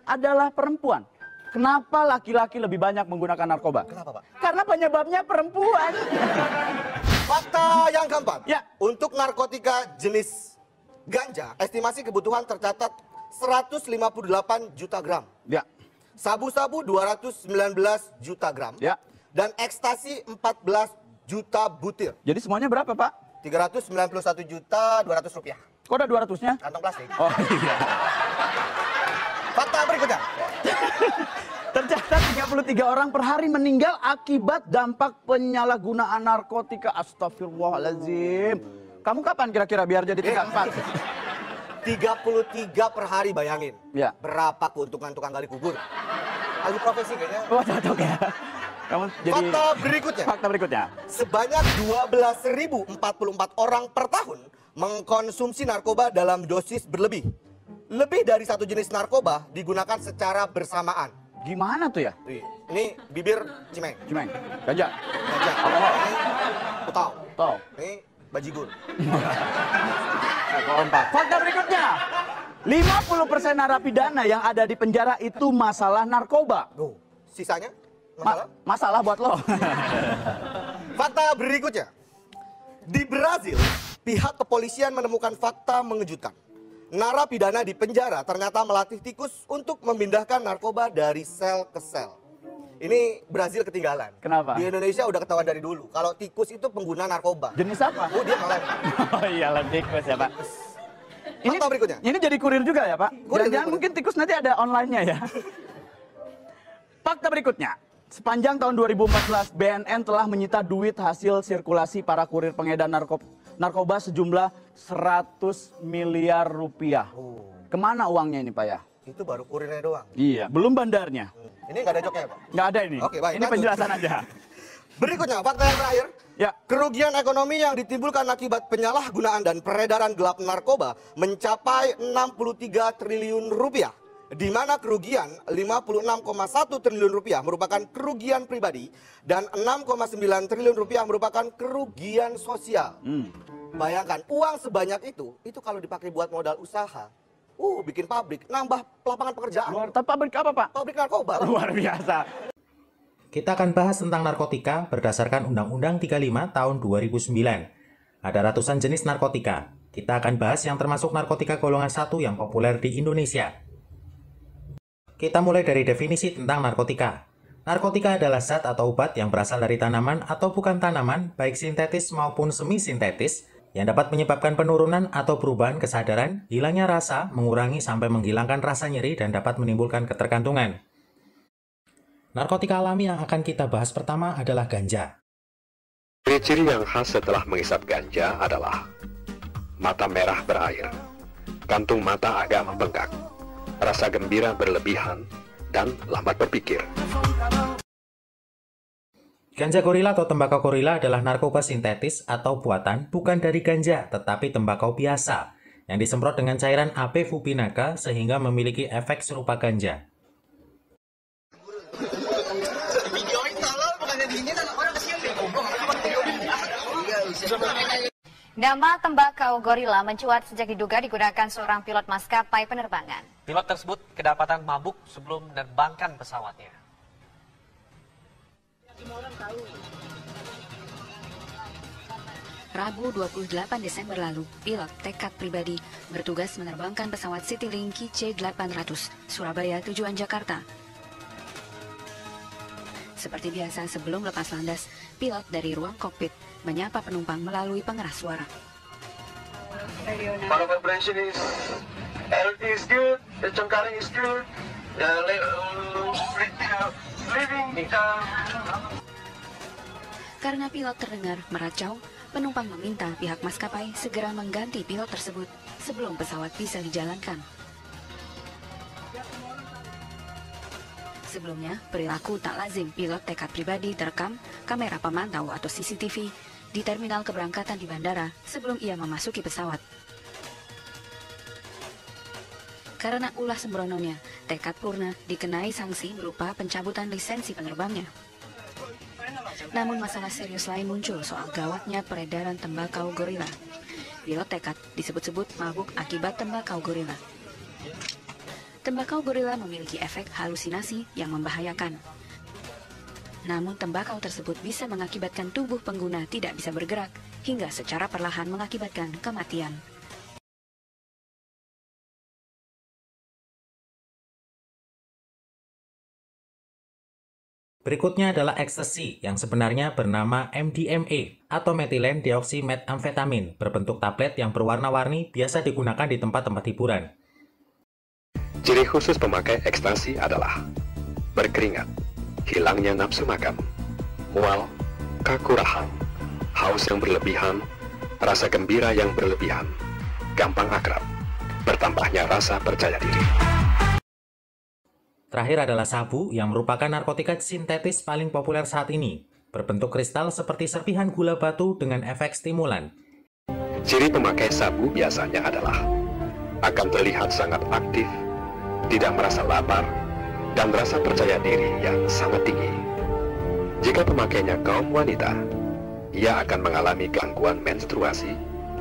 adalah perempuan. Kenapa laki-laki lebih banyak menggunakan narkoba? Kenapa, Pak? Karena penyebabnya perempuan. Fakta yang keempat. Ya. Untuk narkotika jenis ganja, estimasi kebutuhan tercatat 158 juta gram. Ya, Sabu-sabu 219 juta gram. ya. Dan ekstasi 14 juta butir. Jadi semuanya berapa, Pak? 391 juta 200 rupiah. Kok ada 200-nya? Kantong plastik. Oh iya. Fakta berikutnya. Tercatat 33 orang per hari meninggal akibat dampak penyalahgunaan narkotika. Astagfirullahaladzim. Kamu kapan kira-kira biar jadi tingkat 4? 33 per hari, bayangin. Ya. Berapa keuntungan tukang gali kubur? Alih profesi kayaknya. Oh, cocok ya. Kamu jadi... Fakta berikutnya. Sebanyak 12.044 orang per tahun mengkonsumsi narkoba dalam dosis berlebih. Lebih dari satu jenis narkoba digunakan secara bersamaan. Gimana tuh ya? Ini bibir cimeng. Cimeng. Ganja. Ganja. Ini putau. Tahu. Ini bajigur. Fakta berikutnya. 50% narapidana yang ada di penjara itu masalah narkoba. Sisanya? Masalah? Masalah buat lo. Fakta berikutnya. Di Brazil, pihak kepolisian menemukan fakta mengejutkan. Narapidana di penjara ternyata melatih tikus untuk memindahkan narkoba dari sel ke sel. Ini Brazil ketinggalan. Kenapa? Di Indonesia udah ketahuan dari dulu. Kalau tikus itu pengguna narkoba. Jenis apa? Oh, dia malah. Oh iya, tikus ya Pak. Fakta berikutnya. Ini jadi kurir juga ya Pak? Kurir. Jangan mungkin tikus nanti ada online-nya ya. Fakta berikutnya. Sepanjang tahun 2014, BNN telah menyita duit hasil sirkulasi para kurir pengedar narkoba sejumlah 100 miliar rupiah. Kemana uangnya ini Pak ya? Itu baru kurirnya doang. Iya, belum bandarnya. Ini nggak ada joknya ya Pak? Nggak ada ini. Oke, baik. Ini penjelasan aja. Berikutnya, fakta yang terakhir. Ya. Kerugian ekonomi yang ditimbulkan akibat penyalahgunaan dan peredaran gelap narkoba mencapai 63 triliun rupiah. Di mana kerugian 56,1 triliun rupiah merupakan kerugian pribadi dan 6,9 triliun rupiah merupakan kerugian sosial. Bayangkan, uang sebanyak itu kalau dipakai buat modal usaha, bikin pabrik, nambah lapangan pekerjaan. Pabrik apa Pak? Pabrik narkoba. Luar biasa. Kita akan bahas tentang narkotika berdasarkan Undang-Undang 35 tahun 2009. Ada ratusan jenis narkotika. Kita akan bahas yang termasuk narkotika golongan 1 yang populer di Indonesia. Kita mulai dari definisi tentang narkotika. Narkotika adalah zat atau obat yang berasal dari tanaman atau bukan tanaman, baik sintetis maupun semi-sintetis, yang dapat menyebabkan penurunan atau perubahan kesadaran, hilangnya rasa, mengurangi sampai menghilangkan rasa nyeri, dan dapat menimbulkan ketergantungan. Narkotika alami yang akan kita bahas pertama adalah ganja. Ciri-ciri yang khas setelah menghisap ganja adalah mata merah berair, kantung mata agak membengkak, rasa gembira berlebihan, dan lambat berpikir. Ganja gorila atau tembakau gorila adalah narkoba sintetis atau buatan bukan dari ganja, tetapi tembakau biasa, yang disemprot dengan cairan AP-Fupinaca sehingga memiliki efek serupa ganja. Nama tembakau gorila mencuat sejak diduga digunakan seorang pilot maskapai penerbangan. Pilot tersebut kedapatan mabuk sebelum menerbangkan pesawatnya. Rabu 28 Desember lalu, pilot tekad pribadi bertugas menerbangkan pesawat Citylink C800 Surabaya tujuan Jakarta. Seperti biasa sebelum lepas landas, pilot dari ruang kokpit menyapa penumpang melalui pengeras suara. Para vibration is, LT is good, the congkaring is good, the living. Karena pilot terdengar meracau, penumpang meminta pihak maskapai segera mengganti pilot tersebut sebelum pesawat bisa dijalankan. Sebelumnya, perilaku tak lazim pilot tekad pribadi terekam kamera pemantau atau CCTV di terminal keberangkatan di bandara sebelum ia memasuki pesawat. Karena ulah sembrononya, tekad Purna dikenai sanksi berupa pencabutan lisensi penerbangnya. Namun masalah serius lain muncul soal gawatnya peredaran tembakau gorila. Pilot tekad disebut-sebut mabuk akibat tembakau gorila. Tembakau gorila memiliki efek halusinasi yang membahayakan. Namun tembakau tersebut bisa mengakibatkan tubuh pengguna tidak bisa bergerak, hingga secara perlahan mengakibatkan kematian. Berikutnya adalah ekstasi yang sebenarnya bernama MDMA atau metilen deoksimetamfetamin berbentuk tablet yang berwarna-warni biasa digunakan di tempat-tempat hiburan. Ciri khusus pemakai ekstasi adalah berkeringat, hilangnya nafsu makan, mual, kekurahan, haus yang berlebihan, rasa gembira yang berlebihan, gampang akrab, bertambahnya rasa percaya diri. Terakhir adalah sabu yang merupakan narkotika sintetis paling populer saat ini, berbentuk kristal seperti serpihan gula batu dengan efek stimulan. Ciri pemakai sabu biasanya adalah akan terlihat sangat aktif, tidak merasa lapar, dan rasa percaya diri yang sangat tinggi. Jika pemakainya kaum wanita, ia akan mengalami gangguan menstruasi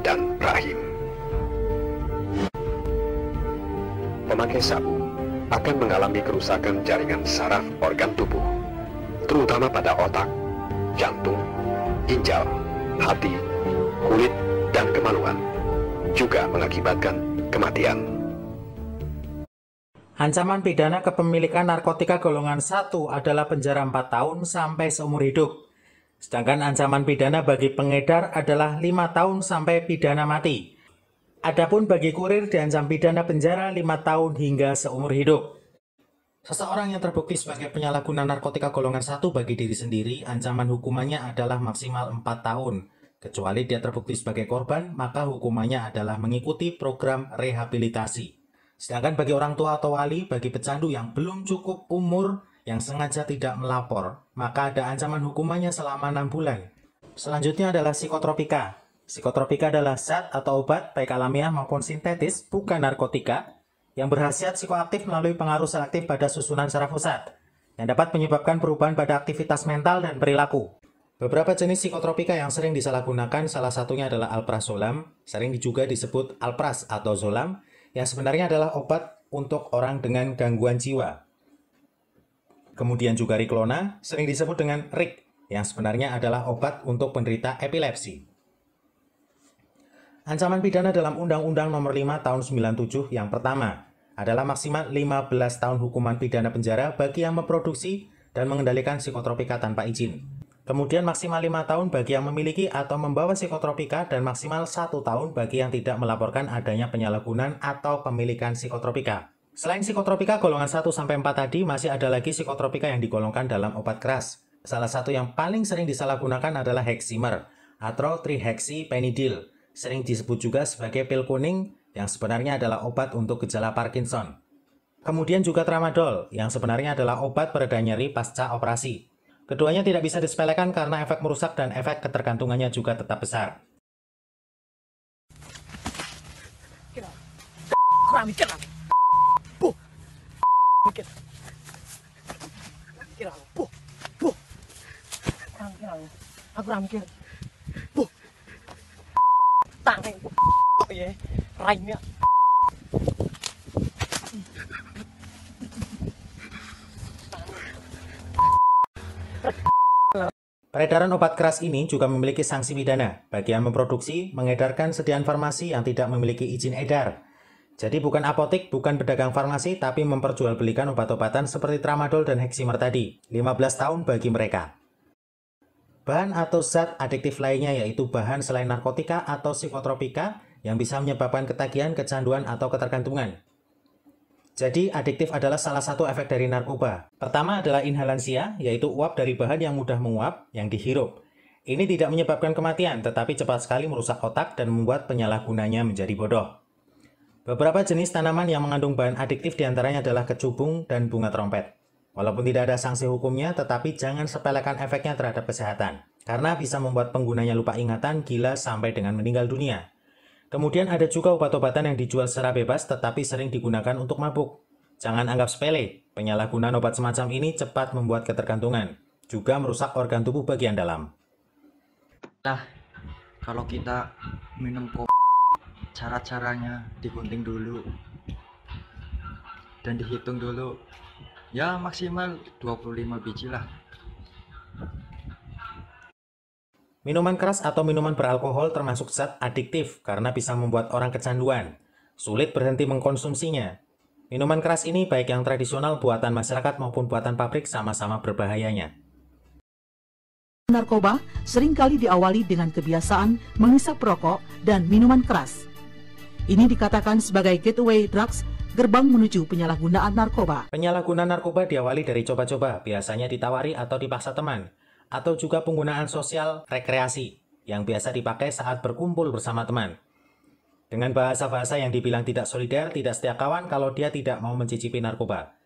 dan rahim. Pemakai sabu akan mengalami kerusakan jaringan saraf organ tubuh, terutama pada otak, jantung, ginjal, hati, kulit, dan kemaluan, juga mengakibatkan kematian. Ancaman pidana kepemilikan narkotika golongan 1 adalah penjara 4 tahun sampai seumur hidup. Sedangkan ancaman pidana bagi pengedar adalah 5 tahun sampai pidana mati. Adapun bagi kurir diancam pidana penjara 5 tahun hingga seumur hidup. Seseorang yang terbukti sebagai penyalahguna narkotika golongan 1 bagi diri sendiri, ancaman hukumannya adalah maksimal 4 tahun. Kecuali dia terbukti sebagai korban, maka hukumannya adalah mengikuti program rehabilitasi. Sedangkan bagi orang tua atau wali, bagi pecandu yang belum cukup umur, yang sengaja tidak melapor, maka ada ancaman hukumannya selama 6 bulan. Selanjutnya adalah psikotropika. Psikotropika adalah zat atau obat, baik alamiah maupun sintetis, bukan narkotika, yang berkhasiat psikoaktif melalui pengaruh selektif pada susunan saraf pusat, yang dapat menyebabkan perubahan pada aktivitas mental dan perilaku. Beberapa jenis psikotropika yang sering disalahgunakan, salah satunya adalah alprazolam, sering juga disebut alpras atau zolam, yang sebenarnya adalah obat untuk orang dengan gangguan jiwa. Kemudian juga Riklona, sering disebut dengan Rik, yang sebenarnya adalah obat untuk penderita epilepsi. Ancaman pidana dalam Undang-Undang Nomor 5 Tahun 97 yang pertama adalah maksimal 15 tahun hukuman pidana penjara bagi yang memproduksi dan mengendalikan psikotropika tanpa izin. Kemudian maksimal 5 tahun bagi yang memiliki atau membawa psikotropika dan maksimal 1 tahun bagi yang tidak melaporkan adanya penyalahgunaan atau pemilikan psikotropika. Selain psikotropika golongan 1-4 tadi, masih ada lagi psikotropika yang digolongkan dalam obat keras. Salah satu yang paling sering disalahgunakan adalah Heximer atau trihexyphenidyl. Sering disebut juga sebagai pil kuning yang sebenarnya adalah obat untuk gejala Parkinson. Kemudian juga tramadol yang sebenarnya adalah obat pereda nyeri pasca operasi. Keduanya tidak bisa disepelekan karena efek merusak dan efek ketergantungannya juga tetap besar. Peredaran obat keras ini juga memiliki sanksi pidana bagi yang memproduksi, mengedarkan sediaan farmasi yang tidak memiliki izin edar. Jadi bukan apotek, bukan pedagang farmasi, tapi memperjualbelikan obat-obatan seperti tramadol dan Heximer tadi. 15 tahun bagi mereka. Bahan atau zat adiktif lainnya yaitu bahan selain narkotika atau psikotropika yang bisa menyebabkan ketagihan, kecanduan, atau ketergantungan. Jadi, adiktif adalah salah satu efek dari narkoba. Pertama adalah inhalansia, yaitu uap dari bahan yang mudah menguap, yang dihirup. Ini tidak menyebabkan kematian, tetapi cepat sekali merusak otak dan membuat penyalahgunanya menjadi bodoh. Beberapa jenis tanaman yang mengandung bahan adiktif diantaranya adalah kecubung dan bunga trompet. Walaupun tidak ada sanksi hukumnya, tetapi jangan sepelekan efeknya terhadap kesehatan, karena bisa membuat penggunanya lupa ingatan, gila, sampai dengan meninggal dunia. Kemudian ada juga obat-obatan yang dijual secara bebas tetapi sering digunakan untuk mabuk. Jangan anggap sepele, penyalahgunaan obat semacam ini cepat membuat ketergantungan, juga merusak organ tubuh bagian dalam. Nah, kalau kita minum kopi, cara-caranya digunting dulu dan dihitung dulu, ya maksimal 25 biji lah. Minuman keras atau minuman beralkohol termasuk zat adiktif karena bisa membuat orang kecanduan, sulit berhenti mengkonsumsinya. Minuman keras ini baik yang tradisional buatan masyarakat maupun buatan pabrik sama-sama berbahayanya. Narkoba seringkali diawali dengan kebiasaan menghisap rokok dan minuman keras. Ini dikatakan sebagai gateway drugs, gerbang menuju penyalahgunaan narkoba. Penyalahgunaan narkoba diawali dari coba-coba, biasanya ditawari atau dipaksa teman, atau juga penggunaan sosial rekreasi yang biasa dipakai saat berkumpul bersama teman. Dengan bahasa-bahasa yang dibilang tidak solider, tidak setia kawan kalau dia tidak mau mencicipi narkoba.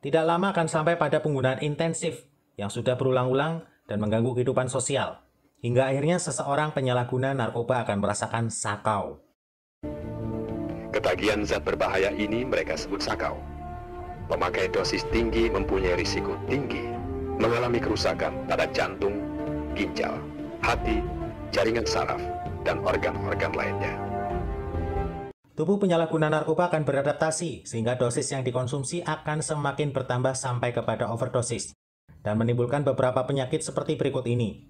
Tidak lama akan sampai pada penggunaan intensif yang sudah berulang-ulang dan mengganggu kehidupan sosial. Hingga akhirnya seseorang penyalahguna narkoba akan merasakan sakau. Ketagihan zat berbahaya ini mereka sebut sakau. Pemakai dosis tinggi mempunyai risiko tinggi mengalami kerusakan pada jantung, ginjal, hati, jaringan saraf, dan organ-organ lainnya. Tubuh penyalahguna narkoba akan beradaptasi sehingga dosis yang dikonsumsi akan semakin bertambah sampai kepada overdosis dan menimbulkan beberapa penyakit seperti berikut ini.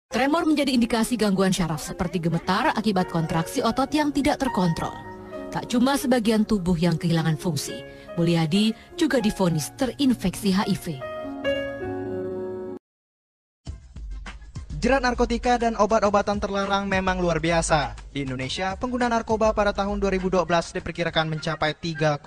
Tremor menjadi indikasi gangguan syaraf seperti gemetar akibat kontraksi otot yang tidak terkontrol. Tak cuma sebagian tubuh yang kehilangan fungsi, Mulyadi juga divonis terinfeksi HIV. Jerat narkotika dan obat-obatan terlarang memang luar biasa. Di Indonesia, pengguna narkoba pada tahun 2012 diperkirakan mencapai 3,6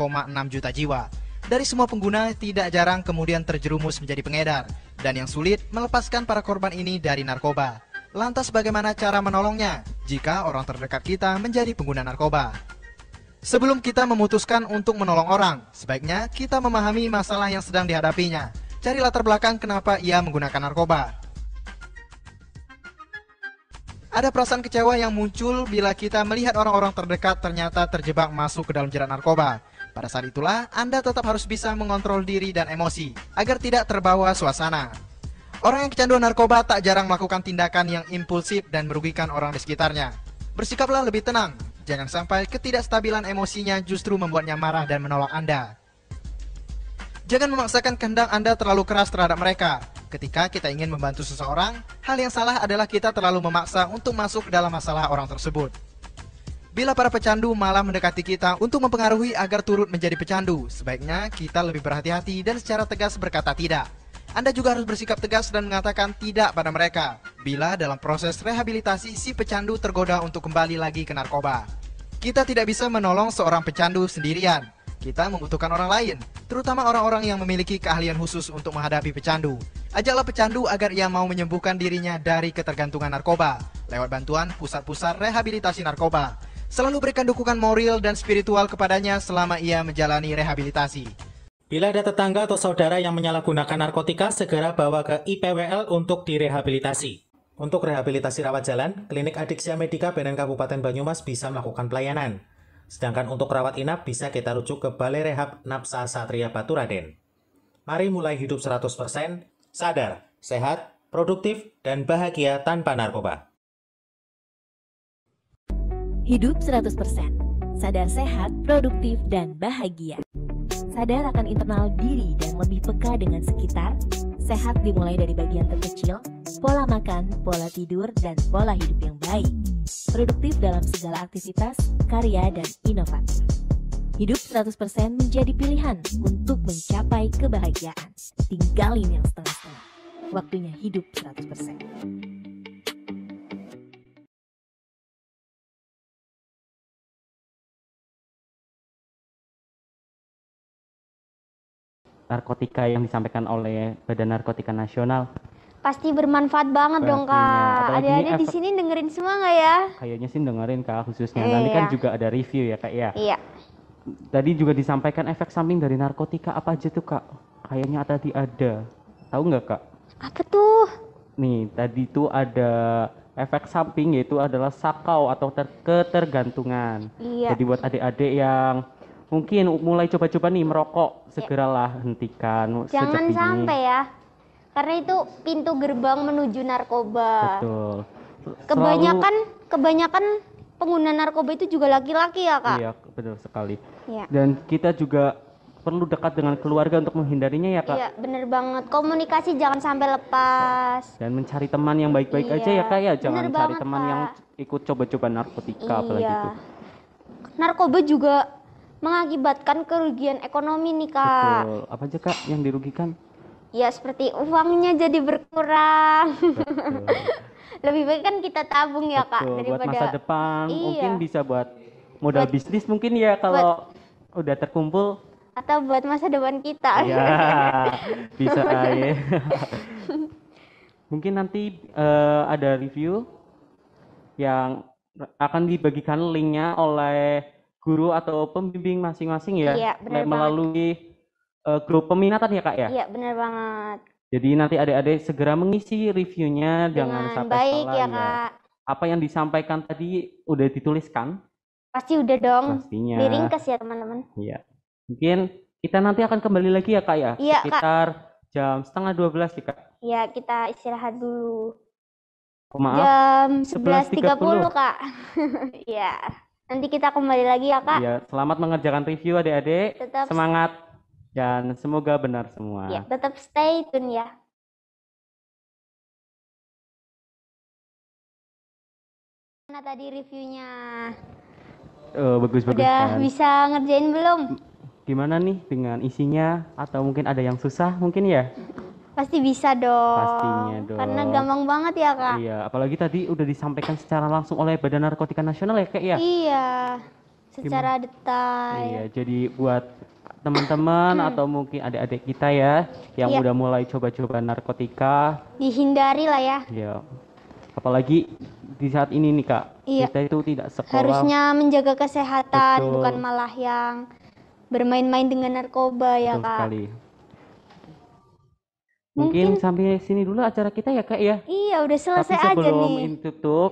juta jiwa. Dari semua pengguna, tidak jarang kemudian terjerumus menjadi pengedar. Dan yang sulit, melepaskan para korban ini dari narkoba. Lantas bagaimana cara menolongnya jika orang terdekat kita menjadi pengguna narkoba? Sebelum kita memutuskan untuk menolong orang, sebaiknya kita memahami masalah yang sedang dihadapinya. Cari latar belakang kenapa ia menggunakan narkoba. Ada perasaan kecewa yang muncul bila kita melihat orang-orang terdekat ternyata terjebak masuk ke dalam jerat narkoba. Pada saat itulah, Anda tetap harus bisa mengontrol diri dan emosi, agar tidak terbawa suasana. Orang yang kecanduan narkoba tak jarang melakukan tindakan yang impulsif dan merugikan orang di sekitarnya. Bersikaplah lebih tenang, jangan sampai ketidakstabilan emosinya justru membuatnya marah dan menolak Anda. Jangan memaksakan kehendak Anda terlalu keras terhadap mereka. Ketika kita ingin membantu seseorang, hal yang salah adalah kita terlalu memaksa untuk masuk ke dalam masalah orang tersebut. Bila para pecandu malah mendekati kita untuk mempengaruhi agar turut menjadi pecandu, sebaiknya kita lebih berhati-hati dan secara tegas berkata tidak. Anda juga harus bersikap tegas dan mengatakan tidak pada mereka, bila dalam proses rehabilitasi si pecandu tergoda untuk kembali lagi ke narkoba. Kita tidak bisa menolong seorang pecandu sendirian. Kita membutuhkan orang lain, terutama orang-orang yang memiliki keahlian khusus untuk menghadapi pecandu. Ajaklah pecandu agar ia mau menyembuhkan dirinya dari ketergantungan narkoba lewat bantuan pusat-pusat rehabilitasi narkoba. Selalu berikan dukungan moral dan spiritual kepadanya selama ia menjalani rehabilitasi. Bila ada tetangga atau saudara yang menyalahgunakan narkotika, segera bawa ke IPWL untuk direhabilitasi. Untuk rehabilitasi rawat jalan, Klinik Adiksia Medika BNN Kabupaten Banyumas bisa melakukan pelayanan. Sedangkan untuk rawat inap bisa kita rujuk ke Balai Rehab Napsa Satria Batu Raden. Mari mulai hidup 100%, sadar, sehat, produktif, dan bahagia tanpa narkoba. Hidup 100%, sadar sehat, produktif, dan bahagia. Sadar akan internal diri dan lebih peka dengan sekitar. Sehat dimulai dari bagian terkecil, pola makan, pola tidur, dan pola hidup yang baik. Produktif dalam segala aktivitas, karya, dan inovatif. Hidup 100% menjadi pilihan untuk mencapai kebahagiaan. Tinggalin yang setengah-setengah. Waktunya hidup 100%. Narkotika yang disampaikan oleh Badan Narkotika Nasional Pasti bermanfaat banget dong Kak. Adik-adik di sini dengerin semua nggak ya? Kayaknya sih dengerin Kak khususnya. Nanti kan juga ada review ya Kak ya. Iya. Tadi juga disampaikan efek samping dari narkotika apa aja tuh Kak? Kayaknya tadi ada. Tahu nggak Kak? Apa tuh? Nih tadi tuh ada efek samping yaitu adalah sakau atau ketergantungan. Iya. Jadi buat adik-adik yang mungkin mulai coba-coba nih merokok, segeralah hentikan. Jangan sampai ya. Karena itu pintu gerbang menuju narkoba. Betul. Kebanyakan pengguna narkoba itu juga laki-laki ya Kak? Iya, betul sekali. Iya. Dan kita juga perlu dekat dengan keluarga untuk menghindarinya ya Kak. Iya, bener banget. Komunikasi jangan sampai lepas. Dan mencari teman yang baik-baik aja ya Kak ya. Jangan bener cari banget, teman Kak. yang ikut coba-coba narkotika apalagi itu. Narkoba juga mengakibatkan kerugian ekonomi nih Kak. Betul. Apa aja Kak yang dirugikan? Ya seperti uangnya jadi berkurang. Lebih baik kan kita tabung ya Kak Betul, daripada buat masa depan Iya. mungkin bisa buat modal bisnis mungkin ya kalau udah terkumpul. Atau buat masa depan kita. Ya, bisa ya. Mungkin nanti ada review yang akan dibagikan linknya oleh guru atau pembimbing masing-masing ya. Iya, benar melalui grup peminatan ya Kak ya. Iya benar banget. Jadi nanti adik-adik segera mengisi reviewnya, jangan Dengan sampai baik salah ya Kak. Apa yang disampaikan tadi udah dituliskan? Pasti udah dong. Pastinya. Diringkas ya teman-teman. Iya. Mungkin kita nanti akan kembali lagi ya Kak ya. Iya, Kak. Sekitar jam 11:30 ya Kak. Ya kita istirahat dulu. Oh, maaf. Jam 11.30 Kak. Iya. Nanti kita kembali lagi ya Kak. Iya, selamat mengerjakan review adik-adik. Tetap- Semangat dan semoga benar semua. Ya, tetap stay tune ya. Mana tadi reviewnya? Bagus-bagus Udah kan. bisa ngerjain belum? Gimana nih dengan isinya? Atau mungkin ada yang susah mungkin ya? Pasti bisa dong. Pastinya dong. Karena gampang banget ya Kak. Iya, apalagi tadi udah disampaikan secara langsung oleh Badan Narkotika Nasional ya Kak ya? Iya. Secara detail. Iya, jadi buat teman-teman atau mungkin adik-adik kita ya yang Iya. udah mulai coba-coba narkotika, Dihindari lah ya. ya apalagi di saat ini nih Kak, Iya. kita itu tidak sekolah. Harusnya menjaga kesehatan, Betul. bukan malah yang bermain-main dengan narkoba ya Betul Kak. sekali. Mungkin sampai sini dulu acara kita ya Kak ya. Iya, udah selesai Tapi aja sebelum nih. ini tutup,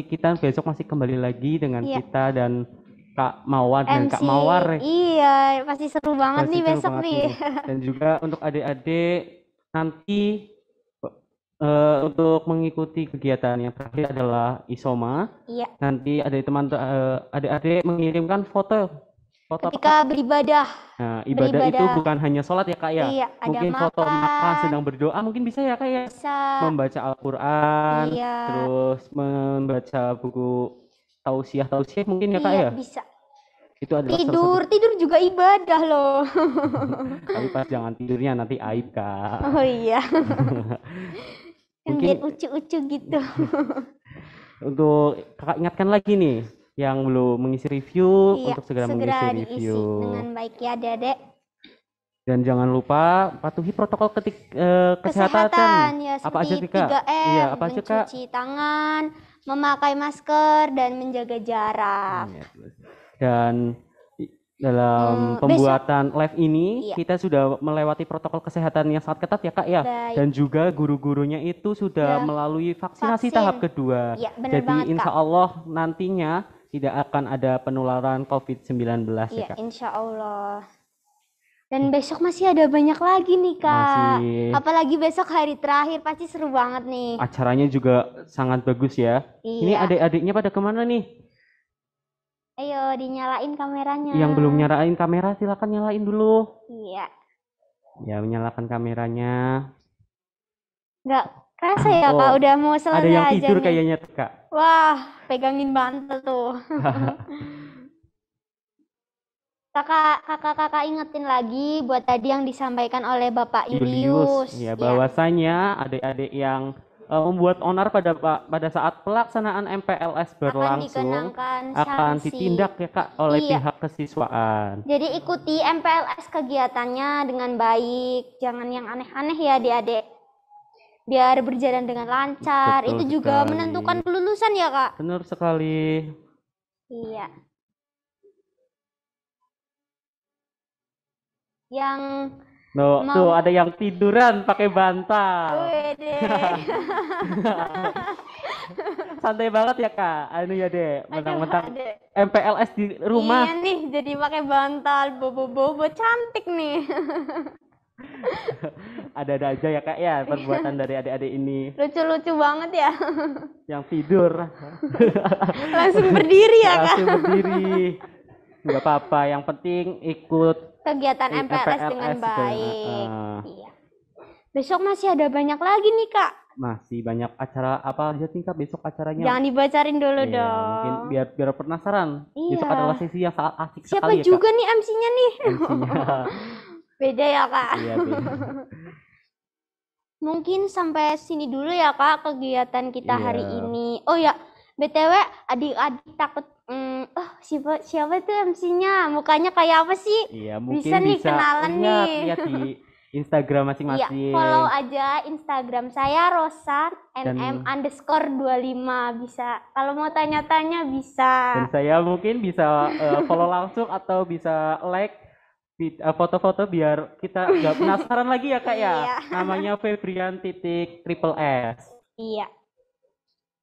kita besok masih kembali lagi dengan Iya. kita dan Kak Mawar dan Kak MC. Mawar. Iya, pasti seru banget Pasti nih seru besok banget nih. Dan juga untuk adik-adik nanti untuk mengikuti kegiatan yang terakhir adalah Isoma. Iya. Nanti ada adik-adik mengirimkan foto Ketika beribadah. Nah, ibadah itu bukan hanya sholat ya Kak ya. Iya, ada mungkin foto makan. makan sedang berdoa mungkin bisa ya Kak ya. Bisa. Membaca Al-Quran, Iya. terus membaca buku tausiah mungkin ya Kak Iya, ya. bisa. Itu adalah salah Tidur juga ibadah loh. satu. Tapi pas jangan tidurnya nanti aib Kak. Oh iya. Yang biar Mungkin ucu-ucu gitu. untuk Kakak ingatkan lagi nih yang belum mengisi review Iya, untuk segera mengisi diisi review. dengan baik ya Dedek. Dan jangan lupa patuhi protokol kesehatan. Ya, Apa aja seperti sih Kak? 3M, Iya, apa aja Kak? mencuci tangan, memakai masker, dan menjaga jarak. Dan dalam pembuatan live ini Iya. kita sudah melewati protokol kesehatan yang sangat ketat ya Kak ya. Baik. Dan juga guru-gurunya itu sudah melalui vaksinasi vaksin. tahap kedua. Iya, benar Jadi banget, insya Kak. Allah nantinya tidak akan ada penularan COVID-19 ya Iya, Kak. insya Allah. Dan besok masih ada banyak lagi nih Kak. Masih. Apalagi besok hari terakhir pasti seru banget nih. Acaranya juga sangat bagus ya. Ini Iya. adik-adiknya pada kemana nih? Ayo dinyalain kameranya. Yang belum nyalain kamera silakan nyalain dulu. Iya. Ya, menyalakan kameranya. Nggak kerasa ya Kak, udah mau selesai Ada yang aja tidur nih. kayaknya tuh, Kak. Wah, pegangin bantal tuh. Kakak ingetin lagi buat tadi yang disampaikan oleh Bapak Julius. Ya, bahwasanya adik-adik yang membuat onar pada saat pelaksanaan MPLS berlangsung dikenakan akan sanksi. ditindak ya Kak oleh Iya. pihak kesiswaan. Jadi ikuti MPLS kegiatannya dengan baik, jangan yang aneh-aneh ya adik-adik. Biar berjalan dengan lancar, Betul itu juga sekali. menentukan kelulusan ya Kak. Benar sekali. Iya. Yang Tuh ada yang tiduran pakai bantal. Wede. Santai banget ya Kak. Anu ya Dek, mentang-mentang Adek. MPLS di rumah. Iya nih, jadi pakai bantal, bobo-bobo cantik nih. Ada-ada aja ya Kak ya perbuatan dari adik-adik ini. Lucu-lucu banget ya. Yang tidur. Langsung berdiri ya Kak. Langsung berdiri. Nggak apa-apa, yang penting ikut kegiatan MPLS dengan juga, baik. Iya. Besok masih ada banyak lagi nih, Kak. Masih banyak acara apa aja sih Kak besok acaranya? Jangan dibacarin dulu Iya, dong. mungkin biar penasaran. Iya. Besok adalah sesi yang sangat asik Siapa sekali ya juga Kak. nih MC-nya nih? MC-nya. Beda ya, Kak. Iya, beda. Mungkin sampai sini dulu ya, Kak, kegiatan kita hari Iya. ini. Oh ya, BTW adik-adik takut siapa tuh MC-nya? Mukanya kayak apa sih? Iya, mungkin Bisa nih kenalan nih. lihat di Instagram Iya, masing-masing. follow aja Instagram saya Dan- rosan__25 bisa. Kalau mau tanya-tanya bisa. Dan saya mungkin bisa follow langsung atau bisa like foto-foto biar kita nggak penasaran lagi ya Kak ya. Iya. Namanya Febrian_S. Iya.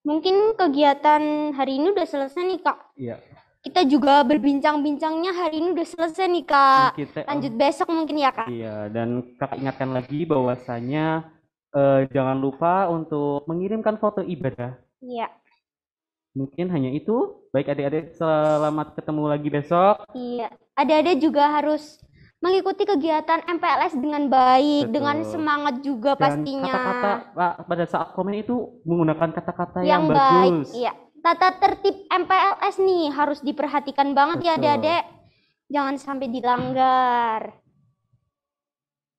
Mungkin kegiatan hari ini udah selesai nih, Kak. Iya. Kita juga berbincang-bincangnya hari ini udah selesai nih, Kak. Kita- Lanjut besok mungkin ya, Kak. Iya, dan Kakak ingatkan lagi bahwasanya jangan lupa untuk mengirimkan foto ibadah. Iya. Mungkin hanya itu. Baik adik-adik, selamat ketemu lagi besok. Iya. Adik-adik juga harus mengikuti kegiatan MPLS dengan baik, Betul. dengan semangat juga Dan pastinya. kata-kata pada saat komen itu menggunakan kata-kata yang baik. bagus. Iya. Tata tertib MPLS nih harus diperhatikan banget ya, Betul. adik-adik. Jangan sampai dilanggar.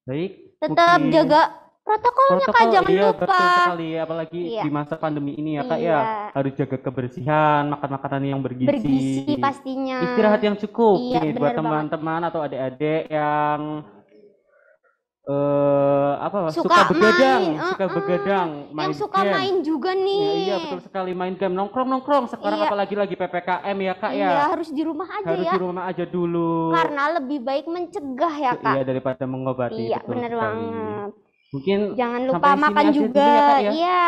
Baik. Tetap mungkin jaga protokolnya, Kak, jangan iya, lupa. betul sekali. Apalagi Iya. di masa pandemi ini ya Kak Iya. ya. Harus jaga kebersihan, makan makanan yang bergizi. Bergizi pastinya. Istirahat yang cukup. Iya, Nih, buat benar banget. teman-teman atau adik-adik yang Suka begadang, main, suka begadang, main Yang suka game. main juga nih. Iya, betul sekali, main game, nongkrong sekarang Iya. apalagi lagi PPKM ya Kak ya. Iya, harus di rumah aja Harus ya. di rumah aja dulu. Karena lebih baik mencegah ya, Kak. Iya, daripada mengobati. Iya, betul bener sekali. banget. Mungkin Jangan lupa sampai sini makan aja juga. dulu ya, Kak, ya. Iya.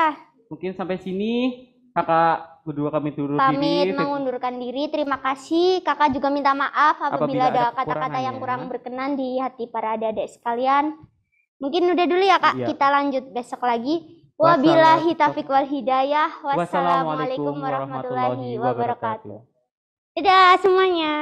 Mungkin sampai sini Kakak berdua kami turun Pamit diri. mengundurkan diri. Terima kasih. Kakak juga minta maaf apabila ada kata-kata yang kekurangannya. kurang berkenan di hati para adik-adik sekalian. Mungkin udah dulu ya, Kak. Iya. Kita lanjut besok lagi. Wabillahi taufiq wal hidayah. Wassalamualaikum Wassalamualaikum warahmatullahi warahmatullahi wabarakatuh. wabarakatuh. Dadah semuanya.